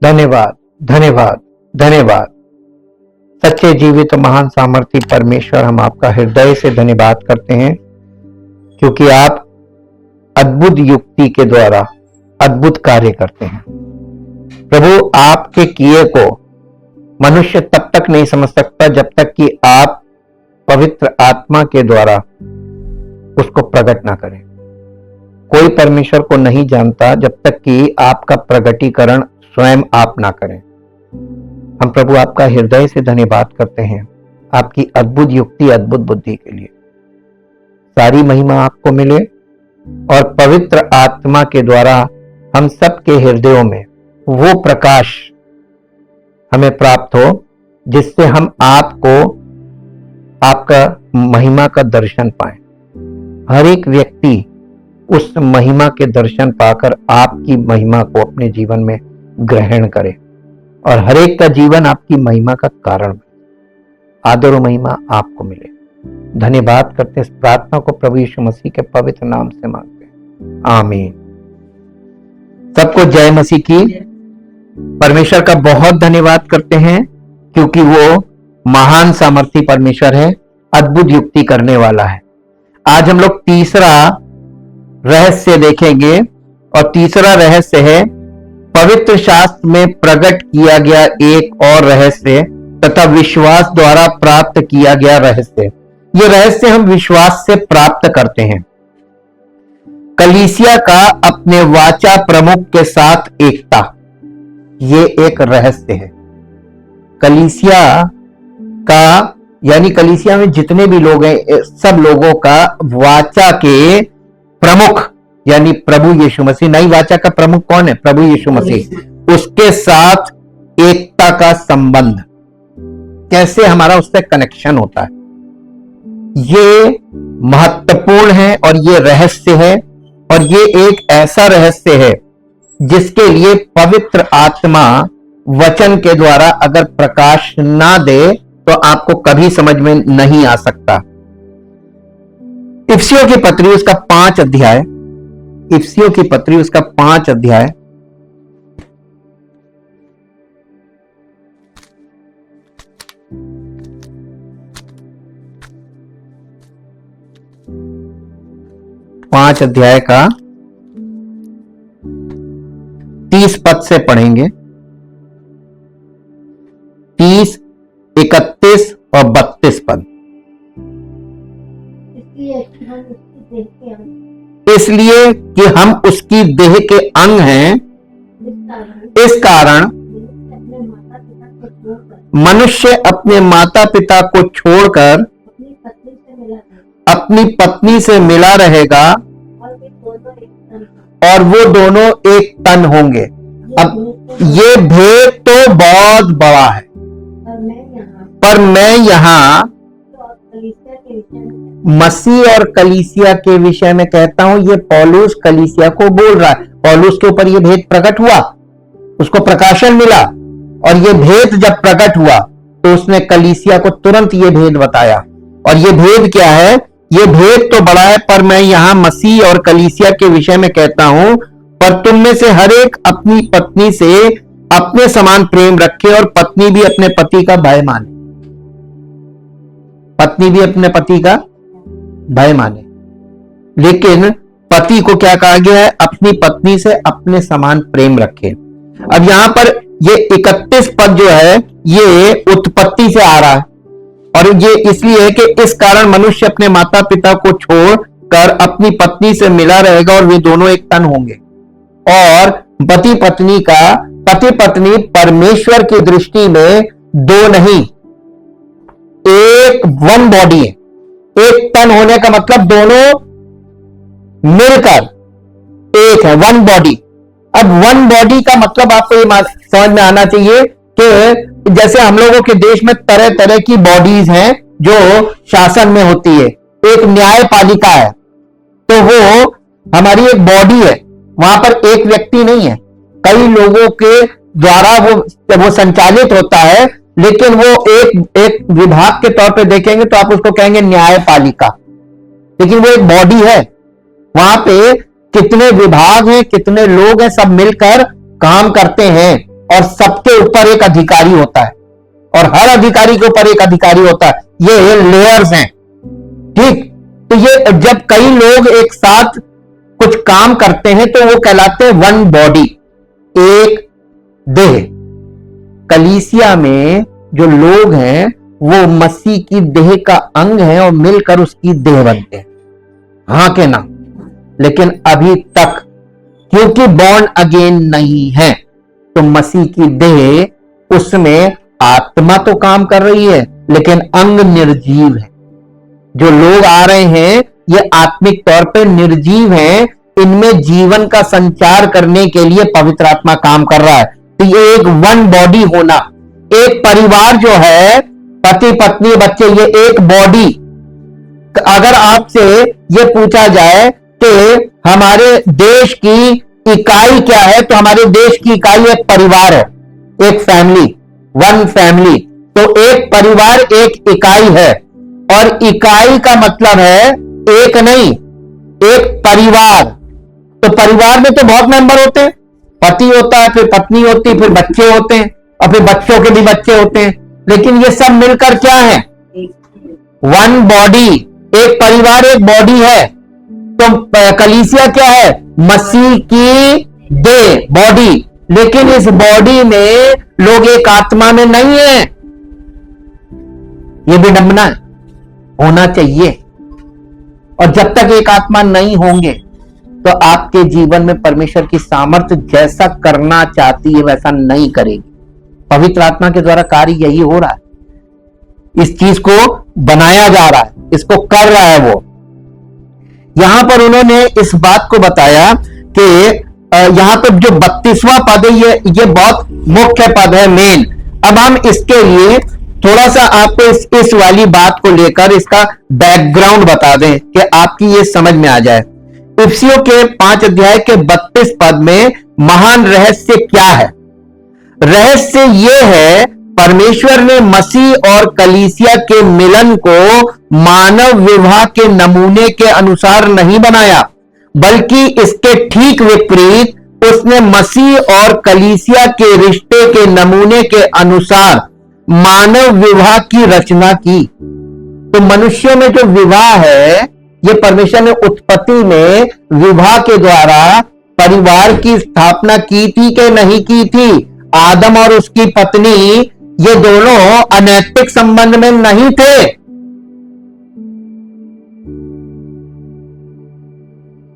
धन्यवाद, धन्यवाद, धन्यवाद। सच्चे जीवित महान सामर्थी परमेश्वर, हम आपका हृदय से धन्यवाद करते हैं क्योंकि आप अद्भुत युक्ति के द्वारा अद्भुत कार्य करते हैं। प्रभु, आपके किए को मनुष्य तब तक नहीं समझ सकता जब तक कि आप पवित्र आत्मा के द्वारा उसको प्रकट ना करें। कोई परमेश्वर को नहीं जानता जब तक कि आपका प्रकटीकरण स्वयं आप ना करें। हम प्रभु आपका हृदय से धन्यवाद करते हैं आपकी अद्भुत युक्ति, अद्भुत बुद्धि के लिए। सारी महिमा आपको मिले और पवित्र आत्मा के द्वारा हम सबके हृदयों में वो प्रकाश हमें प्राप्त हो जिससे हम आपको, आपका महिमा का दर्शन पाए। हर एक व्यक्ति उस महिमा के दर्शन पाकर आपकी महिमा को अपने जीवन में ग्रहण करे और हर एक का जीवन आपकी महिमा का कारण बने। आदर और महिमा आपको मिले। धन्यवाद करते इस प्रार्थना को प्रभु यीशु मसीह के पवित्र नाम से मांगते हैं, आमीन। सबको जय मसीह की। परमेश्वर का बहुत धन्यवाद करते हैं क्योंकि वो महान सामर्थी परमेश्वर है, अद्भुत युक्ति करने वाला है। आज हम लोग तीसरा रहस्य देखेंगे और तीसरा रहस्य है पवित्र शास्त्र में प्रकट किया गया एक और रहस्य तथा विश्वास द्वारा प्राप्त किया गया रहस्य। ये रहस्य हम विश्वास से प्राप्त करते हैं। कलीसिया का अपने वाचा प्रमुख के साथ एकता, ये एक रहस्य है। कलीसिया का यानी कलीसिया में जितने भी लोग हैं, सब लोगों का वाचा के प्रमुख यानी प्रभु यीशु मसीह, नई वाचा का प्रमुख कौन है? प्रभु यीशु मसीह। उसके साथ एकता का संबंध, कैसे हमारा उससे कनेक्शन होता है, ये महत्वपूर्ण है और ये रहस्य है। और ये एक ऐसा रहस्य है जिसके लिए पवित्र आत्मा वचन के द्वारा अगर प्रकाश ना दे तो आपको कभी समझ में नहीं आ सकता। इफिसियों की पत्री उसका 5 अध्याय, इफिसियों की पत्री उसका 5 अध्याय, पांच अध्याय का 30 पद से पढ़ेंगे। 30, 31 और 32 पद। इसलिए कि हम उसकी देह के अंग हैं, इस कारण मनुष्य अपने माता पिता को छोड़कर अपनी पत्नी से मिला रहेगा और वो दोनों एक तन होंगे। अब ये भेद तो बहुत बड़ा है, पर मैं यहां मसीह और कलीसिया के विषय में कहता हूं। ये पौलुस कलीसिया को बोल रहा है। पौलुस के ऊपर ये भेद प्रकट हुआ, उसको प्रकाशन मिला और ये भेद जब प्रकट हुआ तो उसने कलीसिया को तुरंत ये भेद बताया। और ये भेद क्या है? ये भेद तो बड़ा है, पर मैं यहां मसीह और कलीसिया के विषय में कहता हूं, पर तुम में से हर एक अपनी पत्नी से अपने समान प्रेम रखे और पत्नी भी अपने पति का भय माने। पत्नी भी अपने पति का भय माने। लेकिन पति को क्या कहा गया है? अपनी पत्नी से अपने समान प्रेम रखे। अब यहां पर ये 31 पद जो है ये उत्पत्ति से आ रहा है और ये इसलिए है कि इस कारण मनुष्य अपने माता पिता को छोड़कर अपनी पत्नी से मिला रहेगा और वे दोनों एक तन होंगे। और पति पत्नी परमेश्वर की दृष्टि में दो नहीं, एक वन बॉडी है। एक तन होने का मतलब दोनों मिलकर एक है, वन बॉडी। अब वन बॉडी का मतलब आपको ये समझ में आना चाहिए कि जैसे हम लोगों के देश में तरह तरह की बॉडीज हैं जो शासन में होती है। एक न्यायपालिका है, तो वो हमारी एक बॉडी है, वहां पर एक व्यक्ति नहीं है, कई लोगों के द्वारा वो संचालित होता है। लेकिन वो एक विभाग के तौर पे देखेंगे तो आप उसको कहेंगे न्यायपालिका, लेकिन वो एक बॉडी है। वहां पे कितने विभाग हैं, कितने लोग हैं, सब मिलकर काम करते हैं। और सबके ऊपर एक अधिकारी होता है, और हर अधिकारी के ऊपर एक अधिकारी होता है। ये लेयर्स हैं, ठीक। तो ये जब कई लोग एक साथ कुछ काम करते हैं तो वो कहलाते हैं वन बॉडी, एक देह। कलीसिया में जो लोग हैं वो मसीह की देह का अंग है और मिलकर उसकी देह बनते हैं, हाँ के ना। लेकिन अभी तक क्योंकि बॉर्न अगेन नहीं है तो मसीह की देह, उसमें आत्मा तो काम कर रही है लेकिन अंग निर्जीव है। जो लोग आ रहे हैं ये आत्मिक तौर पे निर्जीव हैं, इनमें जीवन का संचार करने के लिए पवित्र आत्मा काम कर रहा है। तो ये एक वन बॉडी होना, एक परिवार जो है, पति पत्नी बच्चे, ये एक बॉडी। अगर आपसे ये पूछा जाए कि हमारे देश की इकाई क्या है, तो हमारे देश की इकाई एक परिवार है, एक फैमिली, वन फैमिली। तो एक परिवार एक इकाई है, और इकाई का मतलब है एक नहीं, एक परिवार। तो परिवार में तो बहुत मेंबर होते हैं, पति होता है, फिर पत्नी होती है, फिर बच्चे होते हैं, और फिर बच्चों के भी बच्चे होते हैं। लेकिन ये सब मिलकर क्या है? वन बॉडी, एक परिवार, एक बॉडी है। तो कलीसिया क्या है? मसीह की देह, बॉडी। लेकिन इस बॉडी में लोग एक आत्मा में नहीं है, ये विडंबना है, होना चाहिए। और जब तक एक आत्मा नहीं होंगे तो आपके जीवन में परमेश्वर की सामर्थ्य जैसा करना चाहती है वैसा नहीं करेगी। पवित्र आत्मा के द्वारा कार्य यही हो रहा है, इस चीज को बनाया जा रहा है, इसको कर रहा है वो। यहां पर उन्होंने इस बात को बताया कि यहां पर जो 32वां पद है ये बहुत मुख्य पद है, मेन। अब हम इसके लिए थोड़ा सा आपको इस वाली बात को लेकर इसका बैकग्राउंड बता दें कि आपकी ये समझ में आ जाए। इफिसियों के 5 अध्याय के 32 पद में महान रहस्य क्या है? रहस्य ये है, परमेश्वर ने मसीह और कलीसिया के मिलन को मानव विवाह के नमूने के अनुसार नहीं बनाया, बल्कि इसके ठीक विपरीत उसने मसीह और कलीसिया के रिश्ते के नमूने के अनुसार मानव विवाह की रचना की। तो मनुष्यों में जो विवाह है, ये परमेश्वर ने उत्पत्ति में विवाह के द्वारा परिवार की स्थापना की थी कि नहीं की थी? आदम और उसकी पत्नी ये दोनों अनैतिक संबंध में नहीं थे।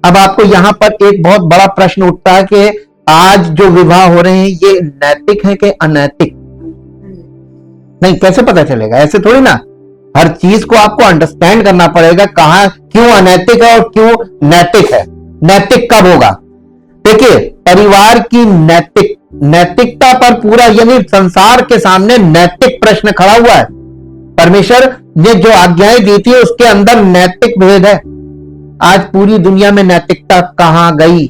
अब आपको यहां पर एक बहुत बड़ा प्रश्न उठता है कि आज जो विवाह हो रहे हैं ये नैतिक है कि अनैतिक? नहीं, कैसे पता चलेगा? ऐसे थोड़ी ना, हर चीज को आपको अंडरस्टैंड करना पड़ेगा, कहां क्यों अनैतिक है और क्यों नैतिक है। नैतिक कब होगा? देखिए, परिवार की नैतिकता पर पूरा, यानी संसार के सामने नैतिक प्रश्न खड़ा हुआ है। परमेश्वर ने जो आज्ञाएं दी थी उसके अंदर नैतिक भेद है। आज पूरी दुनिया में नैतिकता कहां गई?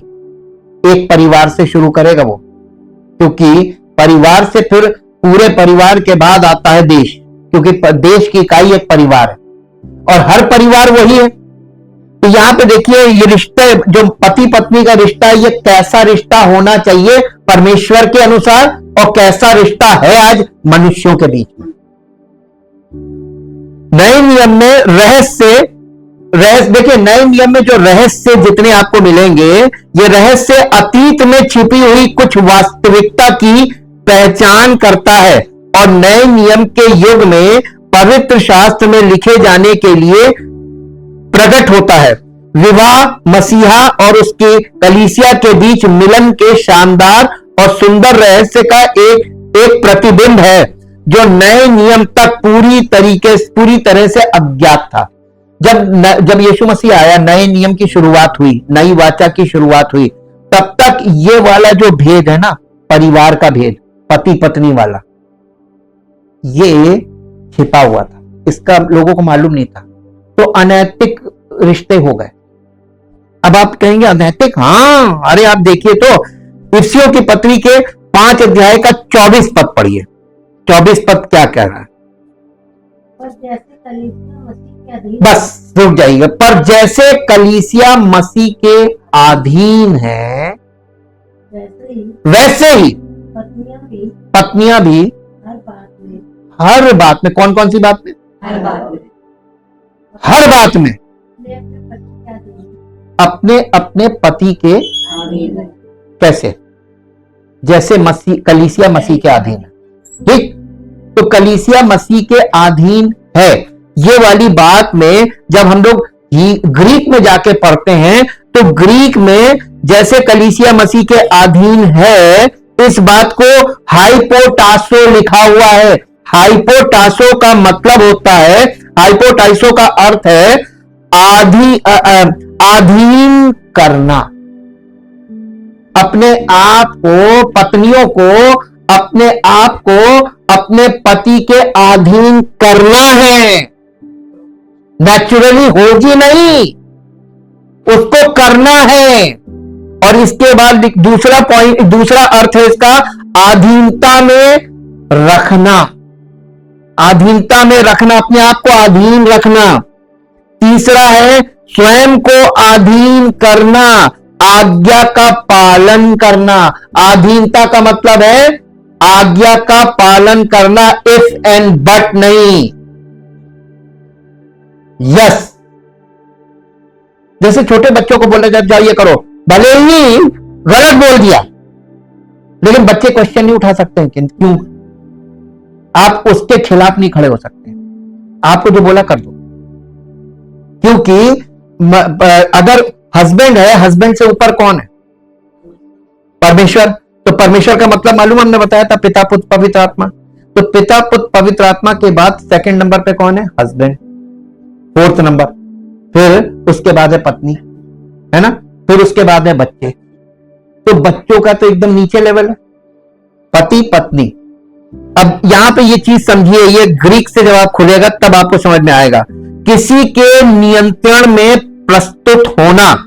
एक परिवार से शुरू करेगा वो, क्योंकि परिवार से फिर पूरे परिवार के बाद आता है देश, क्योंकि देश की इकाई एक परिवार है और हर परिवार वही है। तो यहां पे देखिए, ये रिश्ते जो पति पत्नी का रिश्ता है, ये कैसा रिश्ता होना चाहिए परमेश्वर के अनुसार, और कैसा रिश्ता है आज मनुष्यों के बीच में। नए नियम में रहस्य देखिए, नए नियम में जो रहस्य जितने आपको मिलेंगे, ये रहस्य अतीत में छिपी हुई कुछ वास्तविकता की पहचान करता है और नए नियम के युग में पवित्र शास्त्र में लिखे जाने के लिए प्रकट होता है। विवाह मसीहा और उसकी कलीसिया के बीच मिलन के शानदार और सुंदर रहस्य का एक प्रतिबिंब है, जो नए नियम तक पूरी तरह से अज्ञात था। जब यीशु मसीह आया, नए नियम की शुरुआत हुई, नई वाचा की शुरुआत हुई, तब तक ये वाला जो भेद है ना, परिवार का भेद, पति पत्नी वाला, ये छिपा हुआ था, इसका लोगों को मालूम नहीं था। तो अनैतिक रिश्ते हो गए। अब आप कहेंगे अनैतिक? हाँ, अरे आप देखिए तो इफिसियों की पत्री के 5 अध्याय का 24 पद पढ़िए। 24 पद क्या कह रहा है? बस रुक जाइएगा। पर जैसे कलीसिया मसीह के अधीन है, वैसे ही पत्नियां भी हर बात में, कौन कौन सी बात में? हर बात में अपने अपने पति के, कैसे? जैसे मसीह, कलीसिया मसीह के अधीन है, ठीक? तो कलीसिया मसीह के अधीन है, ये वाली बात में जब हम लोग ग्रीक में जाके पढ़ते हैं तो ग्रीक में जैसे कलीसिया मसीह के अधीन है, इस बात को हाइपोटासो लिखा हुआ है। हाइपोटासो का मतलब होता है, हाइपोटाइसो का अर्थ है अधीन करना, अपने आप को, पत्नियों को अपने आप को अपने पति के अधीन करना है। नेचुरली होगी नहीं, उसको करना है। और इसके बाद दूसरा पॉइंट, दूसरा अर्थ है इसका, अधीनता में रखना, अधीनता में रखना, अपने आप को अधीन रखना। तीसरा है स्वयं को अधीन करना, आज्ञा का पालन करना। अधीनता का मतलब है आज्ञा का पालन करना, इफ एंड बट नहीं, यस। जैसे छोटे बच्चों को बोला जाए जाओ ये करो, भले ही गलत बोल दिया लेकिन बच्चे क्वेश्चन नहीं उठा सकते हैं, क्यों? आप उसके खिलाफ नहीं खड़े हो सकते, आपको जो बोला कर दो। क्योंकि अगर हस्बैंड है, हस्बैंड से ऊपर कौन है? परमेश्वर। तो परमेश्वर का मतलब मालूम हमने बताया था, पिता पुत्र पवित्र आत्मा। तो पिता पुत्र पवित्र आत्मा के बाद सेकंड नंबर पे कौन है? Husband, fourth number. फिर उसके बाद है पत्नी, है ना? फिर उसके बाद है बच्चे। तो बच्चों का तो एकदम नीचे लेवल है, पति पत्नी। अब यहां पे ये चीज समझिए, ये ग्रीक से जब आप खुलेगा तब आपको समझ में आएगा। किसी के नियंत्रण में प्रस्तुत होना,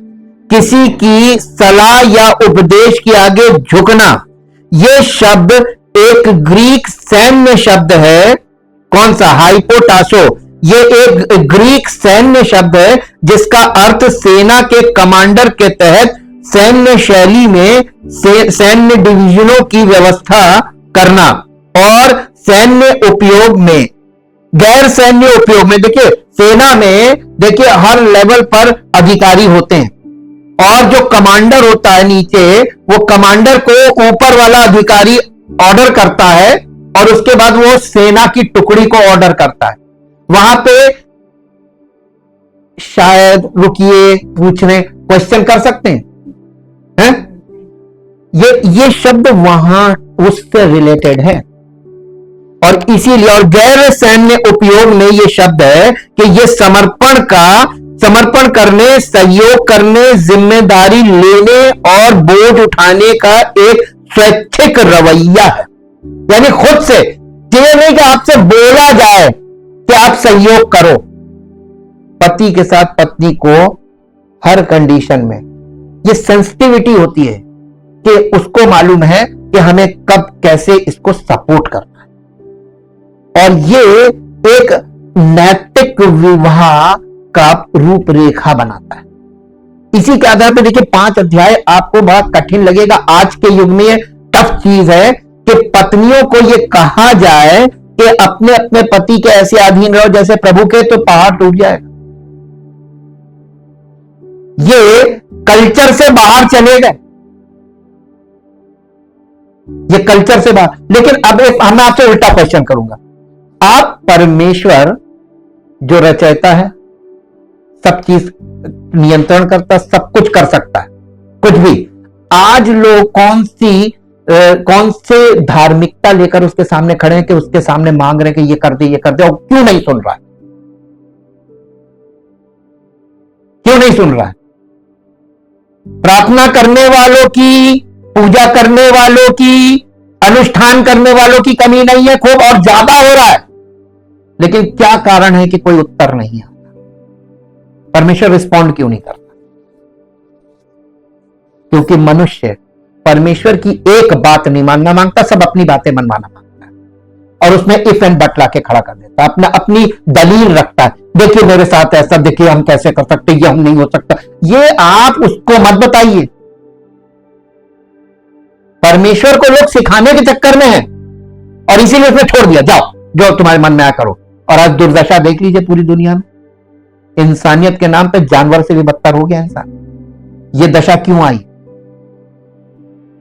किसी की सलाह या उपदेश के आगे झुकना, यह शब्द एक ग्रीक सैन्य शब्द है। कौन सा? हाइपोटासो। ये एक ग्रीक सैन्य शब्द है जिसका अर्थ सेना के कमांडर के तहत सैन्य शैली में सैन्य डिवीजनों की व्यवस्था करना और सैन्य उपयोग में, गैर सैन्य उपयोग में। देखिए सेना में, देखिए हर लेवल पर अधिकारी होते हैं और जो कमांडर होता है नीचे, वो कमांडर को ऊपर वाला अधिकारी ऑर्डर करता है और उसके बाद वो सेना की टुकड़ी को ऑर्डर करता है। वहां पे शायद, रुकिए, पूछने, क्वेश्चन कर सकते हैं? ये शब्द वहां उससे रिलेटेड है और इसीलिए, और गैर सैन्य उपयोग में ये शब्द है कि ये समर्पण करने, सहयोग करने, जिम्मेदारी लेने और बोझ उठाने का एक स्वैच्छिक रवैया है। यानी खुद से, ये नहीं कि आपसे बोला जाए कि आप सहयोग करो। पति के साथ पत्नी को हर कंडीशन में ये सेंसिटिविटी होती है कि उसको मालूम है कि हमें कब कैसे इसको सपोर्ट करना है, और ये एक नैतिक विवाह का रूपरेखा बनाता है। इसी के आधार पर देखिए 5 अध्याय आपको बड़ा कठिन लगेगा, आज के युग में टफ चीज है कि पत्नियों को यह कहा जाए कि अपने अपने पति के ऐसे अधीन रहो जैसे प्रभु के, तो पहाड़ टूट जाएगा। ये कल्चर से बाहर चले गए, ये कल्चर से बाहर। लेकिन अब मैं आपसे उल्टा क्वेश्चन करूंगा, आप परमेश्वर जो रचयिता है, सब चीज नियंत्रण करता, सब कुछ कर सकता है, कुछ भी, आज लोग कौन से धार्मिकता लेकर उसके सामने खड़े हैं कि उसके सामने मांग रहे हैं कि ये कर दे, ये कर दे, और क्यों नहीं सुन रहा है? क्यों नहीं सुन रहा है? प्रार्थना करने वालों की, पूजा करने वालों की, अनुष्ठान करने वालों की कमी नहीं है, खूब और ज्यादा हो रहा है, लेकिन क्या कारण है कि कोई उत्तर नहीं आता? परमेश्वर रिस्पॉन्ड क्यों नहीं करता? क्योंकि मनुष्य परमेश्वर की एक बात नहीं मानना मांगता, सब अपनी बातें मनवाना मांगता है और उसमें इफ एंड बट लाके खड़ा कर देता है, अपनी दलील रखता है। देखिए मेरे साथ ऐसा, देखिए हम कैसे कर सकते, ये हम नहीं हो सकता। ये आप उसको मत बताइए, परमेश्वर को लोग सिखाने के चक्कर में है और इसीलिए उसने छोड़ दिया, जाओ जो तुम्हारे मन में आया करो। और आज दुर्दशा देख लीजिए पूरी दुनिया में, इंसानियत के नाम पे जानवर से भी बदतर हो गया इंसान। ये दशा क्यों आई?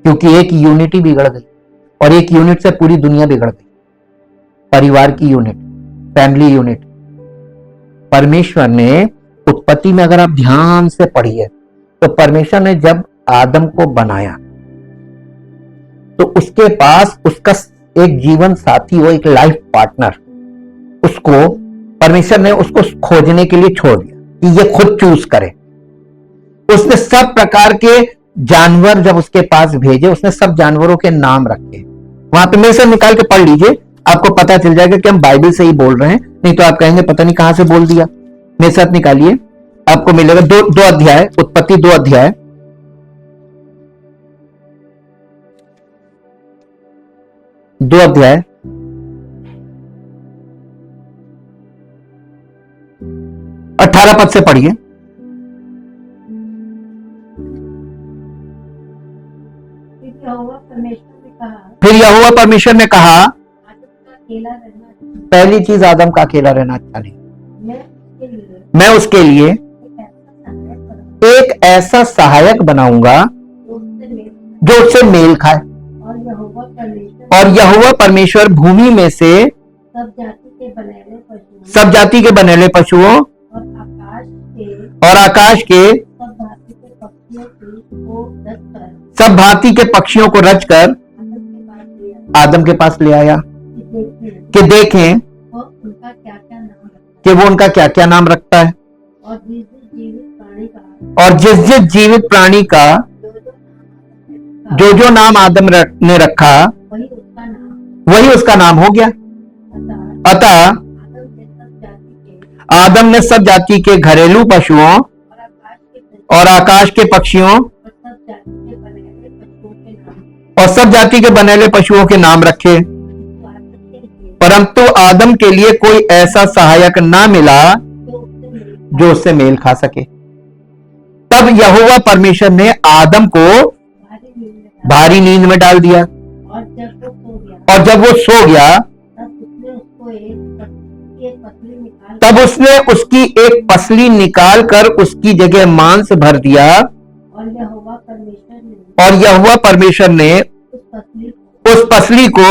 क्योंकि एक यूनिटी बिगड़ गई और एक यूनिट से पूरी दुनिया बिगड़ गई। परिवार की यूनिट, फैमिली यूनिट। परमेश्वर ने उत्पत्ति में अगर आप ध्यान से पढ़िए तो परमेश्वर ने जब आदम को बनाया तो उसके पास उसका एक जीवन साथी हो, एक लाइफ पार्टनर, उसको परमेश्वर ने उसको खोजने के लिए छोड़ दिया कि ये खुद चूज करे। उसने सब प्रकार के जानवर जब उसके पास भेजे, उसने सब जानवरों के नाम रखे। वहां पे मेरे से निकाल के पढ़ लीजिए, आपको पता चल जाएगा कि हम बाइबल से ही बोल रहे हैं, नहीं तो आप कहेंगे पता नहीं कहां से बोल दिया। मेरे साथ निकालिए, आपको मिलेगा दो अध्याय, उत्पत्ति 2 अध्याय, दो अध्याय 18 पद से पढ़िए। फिर यहोवा परमेश्वर ने कहा, पहली चीज आदम का अकेला रहना अच्छा नहीं, मैं उसके लिए एक ऐसा सहायक बनाऊंगा जो उससे मेल खाए। और यहोवा परमेश्वर भूमि में से सब जाति के बनेले पशुओं और आकाश के सब भांति के पक्षियों को रचकर आदम के पास ले आया कि देखें कि वो उनका क्या क्या नाम रखता है। और जिस जिस जीवित प्राणी का जो जो नाम आदम ने रखा वही उसका नाम हो गया। अतः आदम ने सब जाति के घरेलू पशुओं और आकाश के पक्षियों और सब जाति के बनेले पशुओं के नाम रखे, परंतु आदम के लिए कोई ऐसा सहायक ना मिला जो उससे मेल खा सके। तब यहोवा परमेश्वर ने आदम को भारी नींद में डाल दिया और जब वो सो गया तब उसने उसकी एक पसली निकाल कर उसकी जगह मांस भर दिया। और यहोवा परमेश्वर ने उस पसली को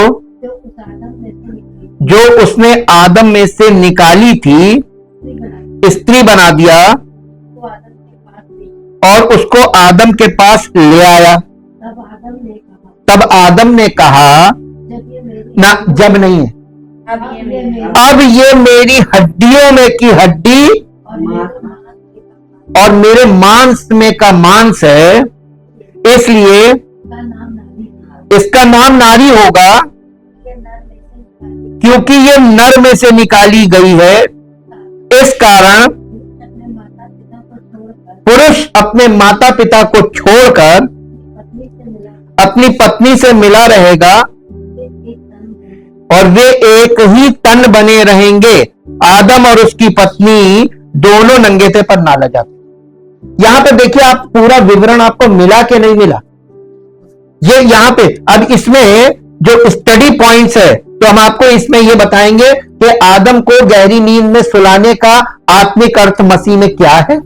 जो उसने आदम में से निकाली थी स्त्री बना दिया और उसको आदम के पास ले आया। तब आदम ने कहा, ना जब नहीं है, अब ये मेरी हड्डियों में की हड्डी और मेरे मांस में का मांस है, इसलिए इसका नाम नारी होगा क्योंकि ये नर में से निकाली गई है। इस कारण पुरुष अपने माता पिता को छोड़कर अपनी पत्नी से मिला रहेगा और वे एक ही तन बने रहेंगे। आदम और उसकी पत्नी दोनों नंगे थे पर ना लजाते। यहां पे देखिए, आप पूरा विवरण आपको मिला कि नहीं मिला, ये यहां पे अब इसमें जो स्टडी पॉइंट्स है तो हम आपको इसमें ये बताएंगे कि आदम को गहरी नींद में सुलाने का आत्मिक अर्थ मसीह में क्या है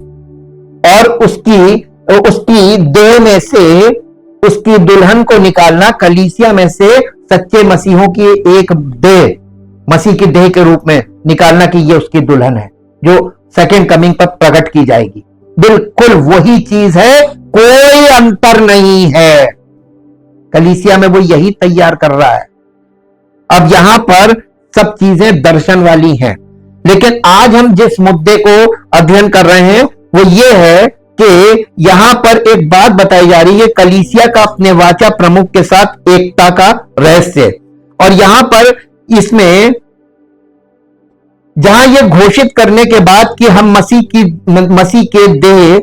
और उसकी देह में से उसकी दुल्हन को निकालना, कलीसिया में से सच्चे मसीहों की एक देह, मसीह की देह के रूप में निकालना कि ये उसकी दुल्हन है जो सेकेंड कमिंग पर प्रकट की जाएगी। बिल्कुल वही चीज है, कोई अंतर नहीं है। कलीसिया में वो यही तैयार कर रहा है। अब यहां पर सब चीजें दर्शन वाली हैं, लेकिन आज हम जिस मुद्दे को अध्ययन कर रहे हैं वो ये है कि यहां पर एक बात बताई जा रही है, कलीसिया का अपने वाचा प्रमुख के साथ एकता का रहस्य। और यहां पर इसमें जहां यह घोषित करने के बाद कि हम मसीह के देह,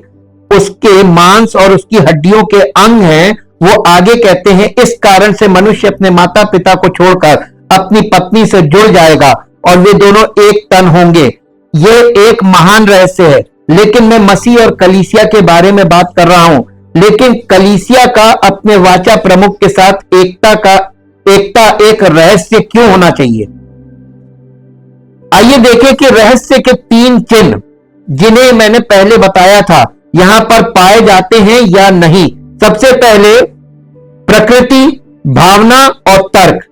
उसके मांस और उसकी हड्डियों के अंग हैं, वो आगे कहते हैं इस कारण से मनुष्य अपने माता पिता को छोड़कर अपनी पत्नी से जुड़ जाएगा और वे दोनों एक तन होंगे। ये एक महान रहस्य है, लेकिन मैं मसीह और कलीसिया के बारे में बात कर रहा हूं। लेकिन कलीसिया का अपने वाचा प्रमुख के साथ एकता एक रहस्य क्यों होना चाहिए? आइए देखें कि रहस्य के 3 चिन्ह जिन्हें मैंने पहले बताया था यहां पर पाए जाते हैं या नहीं। सबसे पहले प्रकृति, भावना और तर्क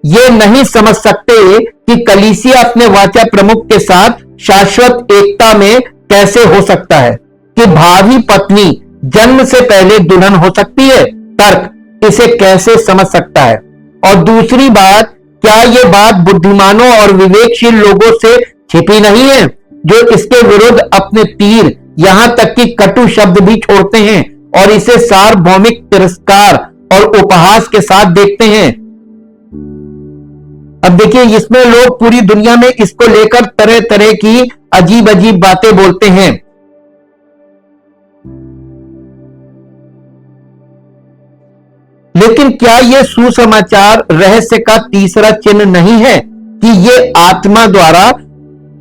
ये नहीं समझ सकते कि कलीसिया अपने वाचा प्रमुख के साथ शाश्वत एकता में कैसे हो सकता है, कि भावी पत्नी जन्म से पहले दुल्हन हो सकती है। तर्क इसे कैसे समझ सकता है? और दूसरी बात, क्या यह बात बुद्धिमानों और विवेकशील लोगों से छिपी नहीं है, जो इसके विरुद्ध अपने तीर यहां तक कि कटु शब्द भी छोड़ते हैं और इसे सार्वभौमिक तिरस्कार और उपहास के साथ देखते हैं। अब देखिए, इसमें लोग पूरी दुनिया में इसको लेकर तरह तरह की अजीब अजीब बातें बोलते हैं। लेकिन क्या यह सुसमाचार रहस्य का तीसरा चिन्ह नहीं है कि यह आत्मा द्वारा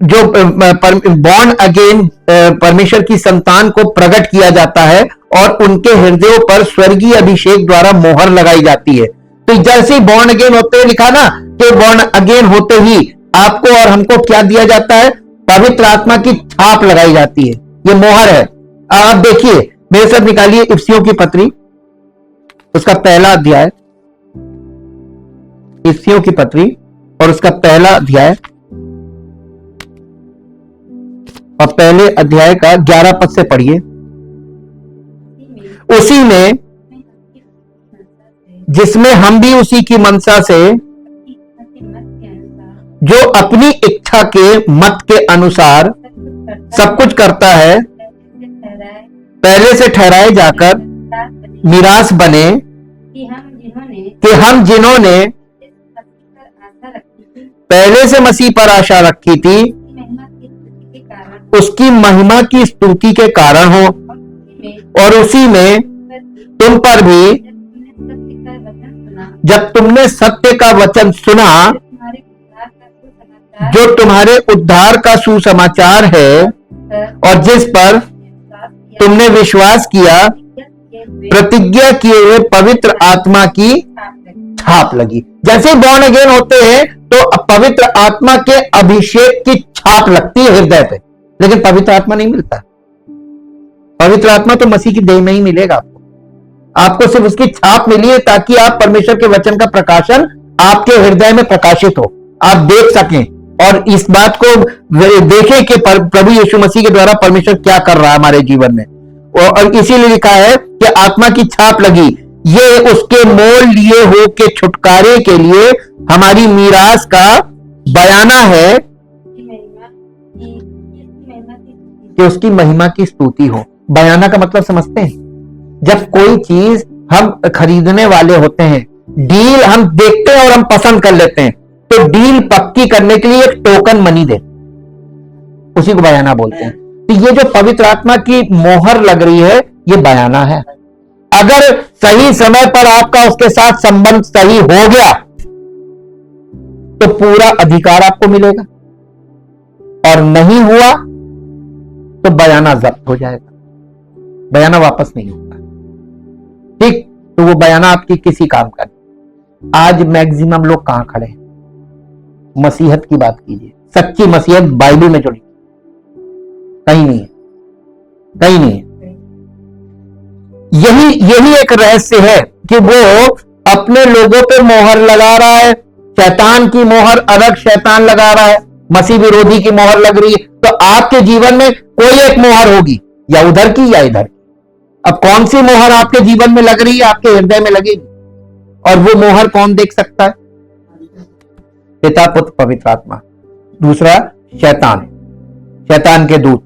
जो बॉर्न अगेन परमेश्वर की संतान को प्रकट किया जाता है और उनके हृदयों पर स्वर्गीय अभिषेक द्वारा मोहर लगाई जाती है। तो जैसे ही बॉर्न अगेन होते हुए लिखा ना, तो बॉर्न अगेन होते ही आपको और हमको क्या दिया जाता है? पवित्र आत्मा की छाप लगाई जाती है, ये मोहर है। आप देखिए, मेरे साथ निकालिए इफिसियों की पत्री, उसका पहला अध्याय, इफिसियों की पत्री और उसका पहला अध्याय और पहले अध्याय का 11 पद से पढ़िए। उसी में, जिसमें हम भी उसी की मनसा से, जो अपनी इच्छा के मत के अनुसार सब कुछ करता है, पहले से ठहराए जाकर मिरास बने, कि हम जिन्होंने पहले से मसीह पर आशा रखी थी उसकी महिमा की स्तुति के कारण हो, और उसी में तुम पर भी जब तुमने सत्य का वचन सुना, जो तुम्हारे उद्धार का सुसमाचार है और जिस पर तुमने विश्वास किया, प्रतिज्ञा किए हुए पवित्र आत्मा की छाप लगी। जैसे बॉर्न अगेन होते हैं तो पवित्र आत्मा के अभिषेक की छाप लगती है हृदय पे, लेकिन पवित्र आत्मा नहीं मिलता। पवित्र आत्मा तो मसीह की देह में ही मिलेगा आपको सिर्फ उसकी छाप मिली है ताकि आप परमेश्वर के वचन का प्रकाशन आपके हृदय में प्रकाशित हो, आप देख सकें और इस बात को देखें कि प्रभु यीशु मसीह के द्वारा परमेश्वर क्या कर रहा है हमारे जीवन में। और इसीलिए लिखा है कि आत्मा की छाप लगी, ये उसके मोल लिए हो के छुटकारे के लिए हमारी मीरास का बयाना है, कि उसकी महिमा की स्तुति हो। बयाना का मतलब समझते हैं? जब कोई चीज हम खरीदने वाले होते हैं, डील हम देखते हैं और हम पसंद कर लेते हैं, तो डील पक्की करने के लिए एक टोकन मनी दे, उसी को बयाना बोलते हैं। तो ये जो पवित्र आत्मा की मोहर लग रही है, ये बयाना है। अगर सही समय पर आपका उसके साथ संबंध सही हो गया तो पूरा अधिकार आपको मिलेगा, और नहीं हुआ तो बयाना जब्त हो जाएगा, बयाना वापस नहीं होगा। ठीक, तो वो बयाना आपकी किसी काम का नहीं। आज मैक्सिमम लोग कहां खड़े हैं? मसीहत की बात कीजिए, सच्ची मसीहत बाइबल में जुड़ी कहीं नहीं है, कहीं नहीं है। यही एक रहस्य है कि वो अपने लोगों पे मोहर लगा रहा है। शैतान की मोहर अलग शैतान लगा रहा है, मसीह विरोधी की मोहर लग रही है। तो आपके जीवन में कोई एक मोहर होगी, या उधर की या इधर की। अब कौन सी मोहर आपके जीवन में लग रही है? आपके हृदय में लगेगी। और वो मोहर कौन देख सकता है? पिता, पुत्र, पवित्र आत्मा। दूसरा शैतान, शैतान के दूत,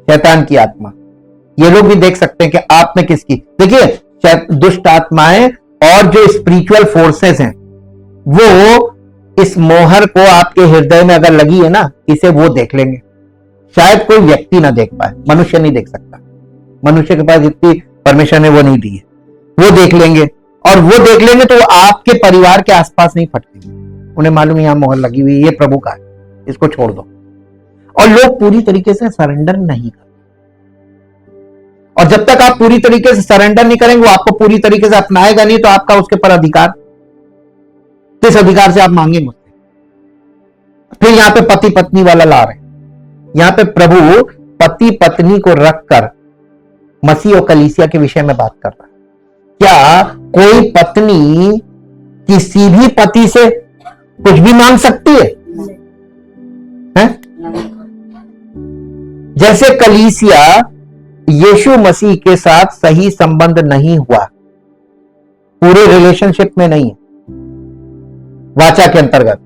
शैतान की आत्मा। ये लोग भी देख सकते हैं कि आप में किसकी। देखिए, दुष्ट आत्माएं और जो स्पिरिचुअल फोर्सेस हैं, वो इस मोहर को आपके हृदय में अगर लगी है ना, इसे वो देख लेंगे। शायद कोई व्यक्ति ना देख पाए, मनुष्य नहीं देख सकता, मनुष्य के पास इतनी परमेश्वर ने वो नहीं दी है। वो देख लेंगे, और वो देख लेंगे तो वो आपके परिवार के आसपास नहीं फटकेंगे। उन्हें मालूम है यहां मोहर लगी हुई है, ये प्रभु का है, इसको छोड़ दो। और लोग पूरी तरीके से सरेंडर नहीं करते, और जब तक आप पूरी तरीके से सरेंडर नहीं करेंगे, वो आपको पूरी तरीके से अपनाएगा नहीं, तो आपका उसके पर अधिकार, किस अधिकार से आप मांगेंगे? फिर यहां पे पति पत्नी वाला ला रहे हैं। यहां पे प्रभु पति पत्नी को रखकर मसीह और कलीसिया के विषय में बात कर रहा है। क्या कोई पत्नी किसी भी पति से कुछ भी मांग सकती है? जैसे कलीसिया यीशु मसीह के साथ सही संबंध नहीं हुआ, पूरे रिलेशनशिप में नहीं है वाचा के अंतर्गत,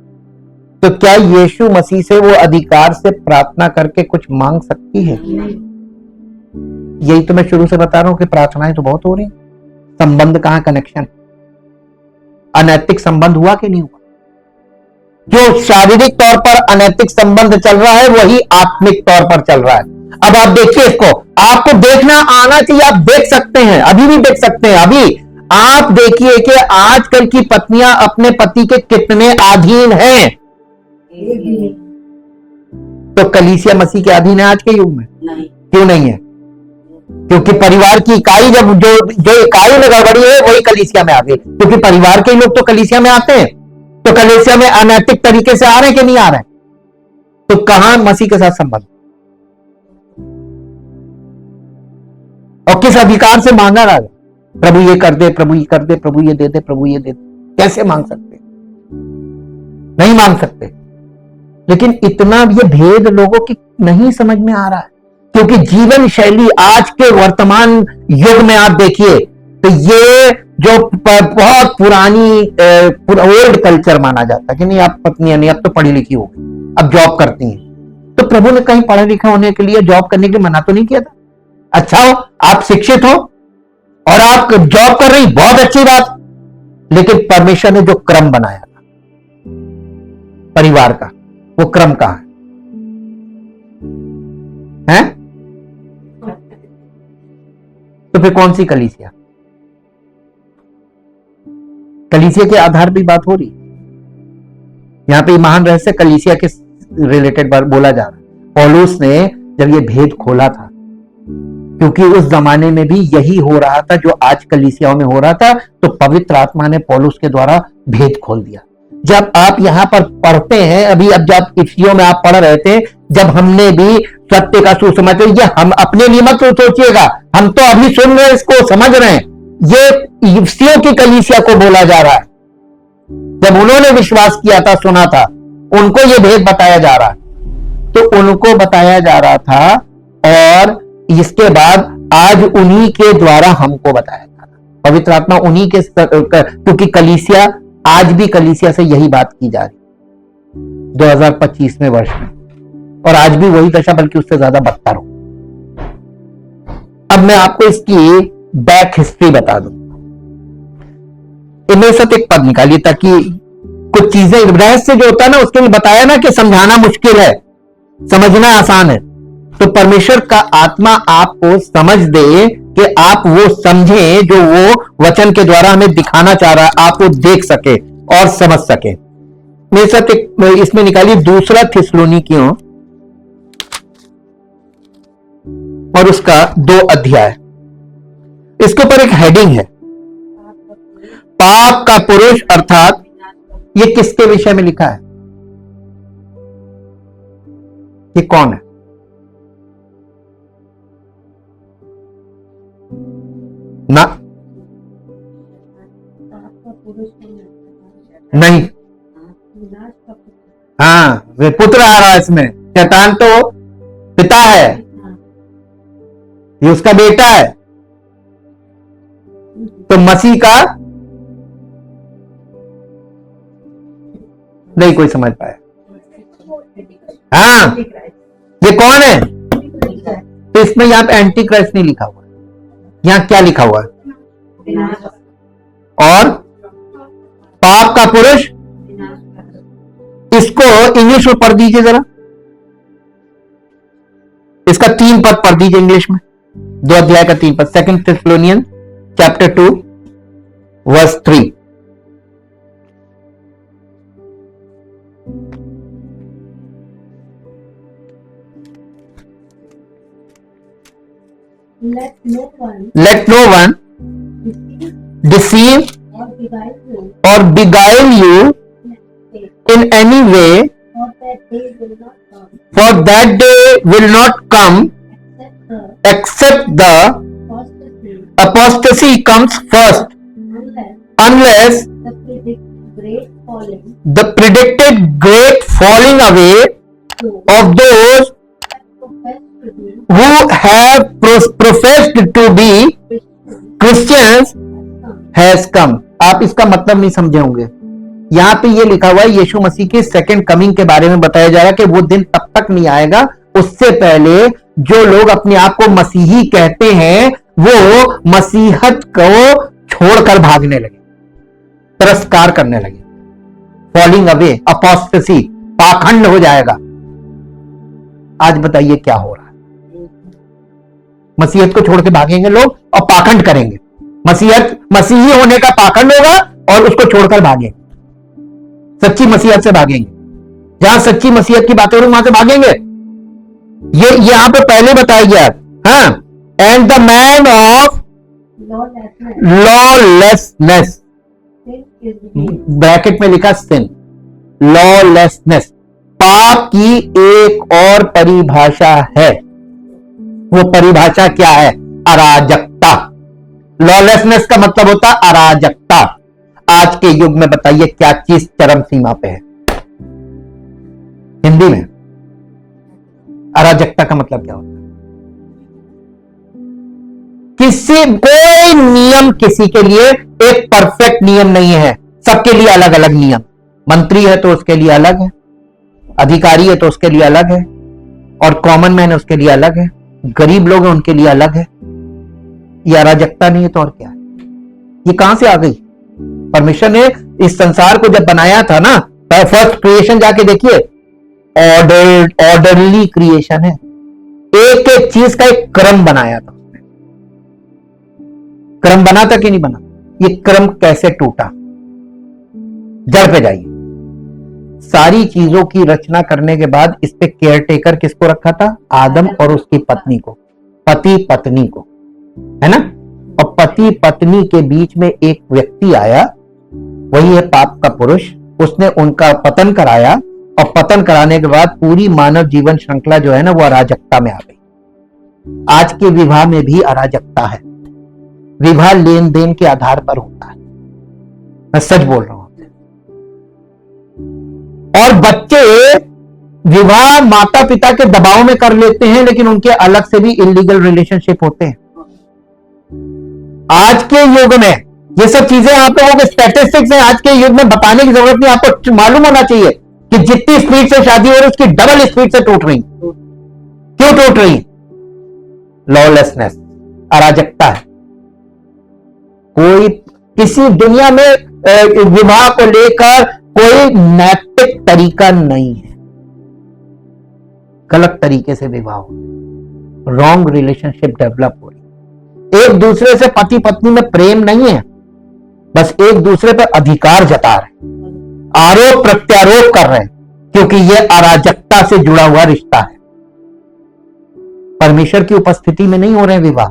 तो क्या यीशु मसीह से वो अधिकार से प्रार्थना करके कुछ मांग सकती है? यही तो मैं शुरू से बता रहा हूं कि प्रार्थनाएं तो बहुत हो रही हैं, संबंध कहां, कनेक्शन, अनैतिक संबंध हुआ कि नहीं हुआ? जो शारीरिक तौर पर अनैतिक संबंध चल रहा है वही आत्मिक तौर पर चल रहा है। अब आप देखिए इसको, आपको देखना आना चाहिए, आप देख सकते हैं, अभी भी देख सकते हैं। अभी आप देखिए कि आजकल की पत्नियां अपने पति के कितने अधीन हैं। तो कलीसिया मसीह के अधीन है आज के युग में? नहीं। क्यों नहीं है? क्योंकि परिवार की इकाई, जब जो इकाई में गड़बड़ी है वही कलीसिया में आ गई। क्योंकि परिवार के लोग तो कलीसिया में आते हैं, तो कलीसिया में अनैतिक तरीके से आ रहे हैं कि नहीं आ रहे हैं? तो कहां मसीह के साथ संबंध, और किस अधिकार से मांगा रहा है? प्रभु ये कर दे, प्रभु ये कर दे, प्रभु ये दे दे, प्रभु ये दे दे। कैसे मांग सकते? नहीं मांग सकते। लेकिन इतना ये भेद लोगों की नहीं समझ में आ रहा है, क्योंकि जीवन शैली आज के वर्तमान युग में आप देखिए तो ये जो बहुत पुरानी ओल्ड कल्चर माना जाता है कि नहीं, आप पत्नियां नहीं, अब तो पढ़ी लिखी हो गई, अब जॉब करती हैं। तो प्रभु ने कहीं पढ़े लिखे होने के लिए, जॉब करने के लिए मना तो नहीं किया था। अच्छा हो, आप शिक्षित हो और आप जॉब कर रही, बहुत अच्छी बात। लेकिन परमेश्वर ने जो क्रम बनाया था परिवार का, वो क्रम कहां है? तो फिर कौन सी कलीसिया? कलीसिया के आधार पर बात हो रही। यहां पे महान रहस्य कलीसिया के रिलेटेड बोला जा रहा है। पौलुस ने जब ये भेद खोला था, क्योंकि उस जमाने में भी यही हो रहा था जो आज कलीसियाओं में हो रहा था, तो पवित्र आत्मा ने पौलुस के द्वारा भेद खोल दिया। जब आप यहां पर पढ़ते हैं, अभी अब जब इफिसियों में आप पढ़ रहे थे, जब हमने भी सत्य का सुसमाचार, ये हम अपने लिए मत सोचिएगा, हम तो अभी सुन रहे हैं, इसको समझ रहे हैं। ये इफिसियों की कलीसिया को बोला जा रहा है। जब उन्होंने विश्वास किया था, सुना था, उनको ये भेद बताया जा रहा है, तो उनको बताया जा रहा था, और इसके बाद आज उन्हीं के द्वारा हमको बताया जा रहा है। पवित्र आत्मा उन्हीं के, क्योंकि कलीसिया आज भी कलीसिया से यही बात की जा रही 2025वें वर्ष में, और आज भी वही दशा, बल्कि उससे ज्यादा बदतर हो। अब मैं आपको इसकी बैक हिस्ट्री बता दूं। इनमें से एक पद निकालिए, ताकि कुछ चीजें, रहस्य जो होता है ना, उसके लिए बताया ना कि समझाना मुश्किल है, समझना आसान है। तो परमेश्वर का आत्मा आपको समझ दे कि आप वो समझें जो वो वचन के द्वारा हमें दिखाना चाह रहा है, आप वो देख सके और समझ सके। मेरे साथ एक इसमें निकालिए दूसरा थिस्सलुनीकियों और उसका 2 अध्याय। इसके ऊपर एक हेडिंग है, पाप का पुरुष, अर्थात ये किसके विषय में लिखा है? ये कौन है? ना, नहीं, हाँ, वे पुत्र आ रहा है इसमें। शैतान तो पिता है, ये उसका बेटा है। तो मसीह का नहीं कोई समझ पाया। हाँ, ये कौन है? तो इसमें यहां पे एंटी क्राइस्ट नहीं लिखा हुआ, यहां क्या लिखा हुआ है? और पाप का पुरुष, इसको इंग्लिश में पढ़ दीजिए जरा, इसका 3 पद पढ़ दीजिए इंग्लिश में, 2 अध्याय का 3 पद, 2 थिस्सलुनियंस chapter 2 verse 3। let no one deceive or beguile you in any way, for that day will not come except the apostasy comes first, unless the predicted great falling away of those who have professed to be Christians has come. आप इसका मतलब नहीं समझे होंगे। यहां पे ये लिखा हुआ है यीशु मसीह की सेकंड कमिंग के बारे में बताया जा रहा है कि वो दिन तब तक नहीं आएगा, उससे पहले जो लोग अपने आप को मसीही कहते हैं वो मसीहत को छोड़कर भागने लगे, तिरस्कार करने लगे। फॉलिंग अवे, अपोस्टेसी, पाखंड हो जाएगा। आज बताइए क्या हो रहा है? मसीहत को छोड़ के भागेंगे लोग और पाखंड करेंगे। मसीही होने का पाखंड होगा और उसको छोड़कर भागेंगे, सच्ची मसीहत से भागेंगे। जहां सच्ची मसीहत की बातें हो रही वहां से भागेंगे। ये यहां पे पहले बताया गया, हाँ, and the man of lawlessness, bracket में लिखा सिन, लॉलेसनेस, पाप की एक और परिभाषा है। वो परिभाषा क्या है? अराजकता। लॉलेसनेस का मतलब होता है अराजकता। आज के युग में बताइए क्या चीज चरम सीमा पे है? हिंदी में अराजकता का मतलब क्या होता है? कोई नियम किसी के लिए एक परफेक्ट नियम नहीं है, सबके लिए अलग अलग नियम। मंत्री है तो उसके लिए अलग है, अधिकारी है तो उसके लिए अलग है, और कॉमन मैन है उसके लिए अलग है, गरीब लोग हैं उनके लिए अलग है। ये अराजकता नहीं है तो और क्या है? ये कहां से आ गई? परमेश्वर ने इस संसार को जब बनाया था ना, फर्स्ट क्रिएशन जाके देखिए, ऑर्डरली क्रिएशन है। एक एक चीज का एक क्रम बनाया था। क्रम बना था कि नहीं बना? ये क्रम कैसे टूटा? जड़ पे जाइए। सारी चीजों की रचना करने के बाद इस पे केयर टेकर किसको रखा था? आदम और उसकी पत्नी को, पति पत्नी को, है ना। और पति पत्नी के बीच में एक व्यक्ति आया, वही है पाप का पुरुष। उसने उनका पतन कराया, और पतन कराने के बाद पूरी मानव जीवन श्रृंखला जो है ना वो अराजकता में आ गई। आज के विवाह में भी अराजकता है। विवाह लेन देन के आधार पर होता है, मैं सच बोल रहा हूं। और बच्चे विवाह माता पिता के दबाव में कर लेते हैं, लेकिन उनके अलग से भी इलीगल रिलेशनशिप होते हैं। आज के युग में ये सब चीजें आप लोगों के स्टैटिस्टिक्स हैं, आज के युग में बताने की जरूरत नहीं, आपको मालूम होना चाहिए कि जितनी स्पीड से शादी हो रही है उसकी डबल स्पीड से टूट रही। क्यों टूट रही? लॉलेसनेस, अराजकता है। कोई किसी दुनिया में विवाह को लेकर कोई नैतिक तरीका नहीं है। गलत तरीके से विवाह हो, रॉन्ग रिलेशनशिप डेवलप हो रही। एक दूसरे से पति पत्नी में प्रेम नहीं है, बस एक दूसरे पर अधिकार जता रहे, आरोप प्रत्यारोप कर रहे हैं, क्योंकि यह अराजकता से जुड़ा हुआ रिश्ता है। परमेश्वर की उपस्थिति में नहीं हो रहे विवाह।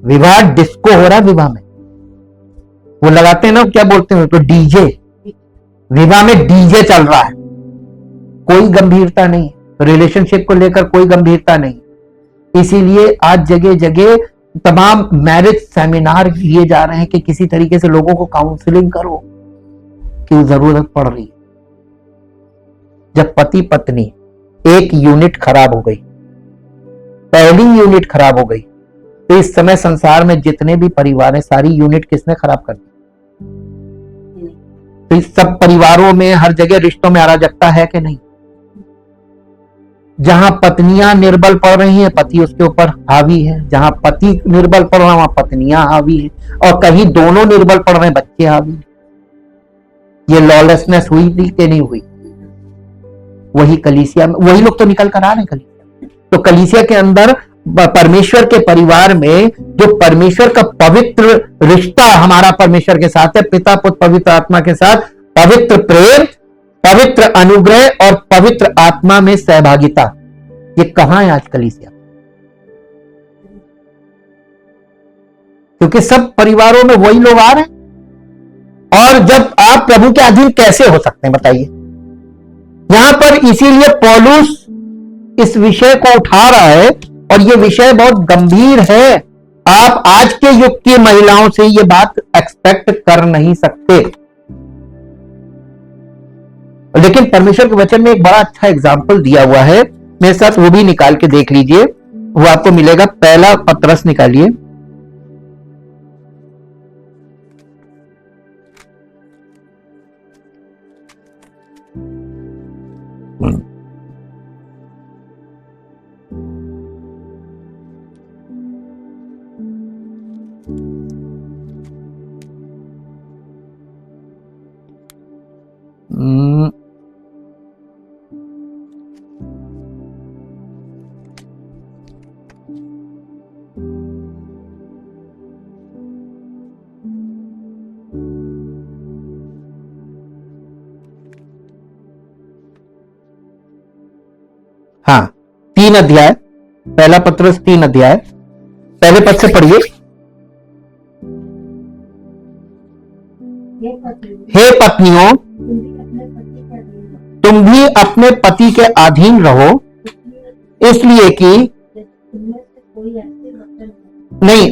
विवाह डिस्को हो रहा है। विवाह में वो लगाते हैं ना, क्या बोलते हैं तो डीजे। विवाह में डीजे चल रहा है, कोई गंभीरता नहीं, रिलेशनशिप को लेकर कोई गंभीरता नहीं। इसीलिए आज जगह जगह तमाम मैरिज सेमिनार लिए जा रहे हैं कि किसी तरीके से लोगों को काउंसलिंग करो, क्यों जरूरत पड़ रही है। जब पति पत्नी एक यूनिट खराब हो गई, पहली यूनिट खराब हो गई, तो इस समय संसार में जितने भी परिवार हैं सारी यूनिट किसने खराब कर दी? तो इस सब परिवारों में हर जगह रिश्तों में अराजकता है कि नहीं? जहां पत्नियां निर्बल पड़ रही हैं, पति उसके ऊपर हावी है। जहां पति निर्बल पड़ रहा है वहां पत्नियां हावी है, और कहीं दोनों निर्बल पड़ रहे हैं, बच्चे हावी हैं। ये लॉलेसनेस हुई थी कि नहीं हुई? वही कलीसिया में वही लोग तो निकल कर आ रहे हैं कलीसिया। तो कलीसिया के अंदर परमेश्वर के परिवार में जो परमेश्वर का पवित्र रिश्ता हमारा परमेश्वर के साथ है, पिता पुत्र पवित्र आत्मा के साथ, पवित्र प्रेम, पवित्र अनुग्रह और पवित्र आत्मा में सहभागिता, ये कहां है आज कलीसिया? क्योंकि सब परिवारों में वही लोग आ रहे हैं। और जब आप प्रभु के अधीन कैसे हो सकते हैं बताइए। यहां पर इसीलिए पौलुस इस विषय को उठा रहा है, और यह विषय बहुत गंभीर है। आप आज के युग की महिलाओं से यह बात एक्सपेक्ट कर नहीं सकते। लेकिन परमेश्वर के वचन में एक बड़ा अच्छा एग्जाम्पल दिया हुआ है, मेरे साथ वो भी निकाल के देख लीजिए। वो आपको मिलेगा, पहला पत्रस निकालिए। हाँ, 3 अध्याय, पहला पत्रस 3 अध्याय, पहले पद से पढ़िए। हे पत्नियों, तुम भी अपने पति के अधीन रहो, इसलिए कि नहीं,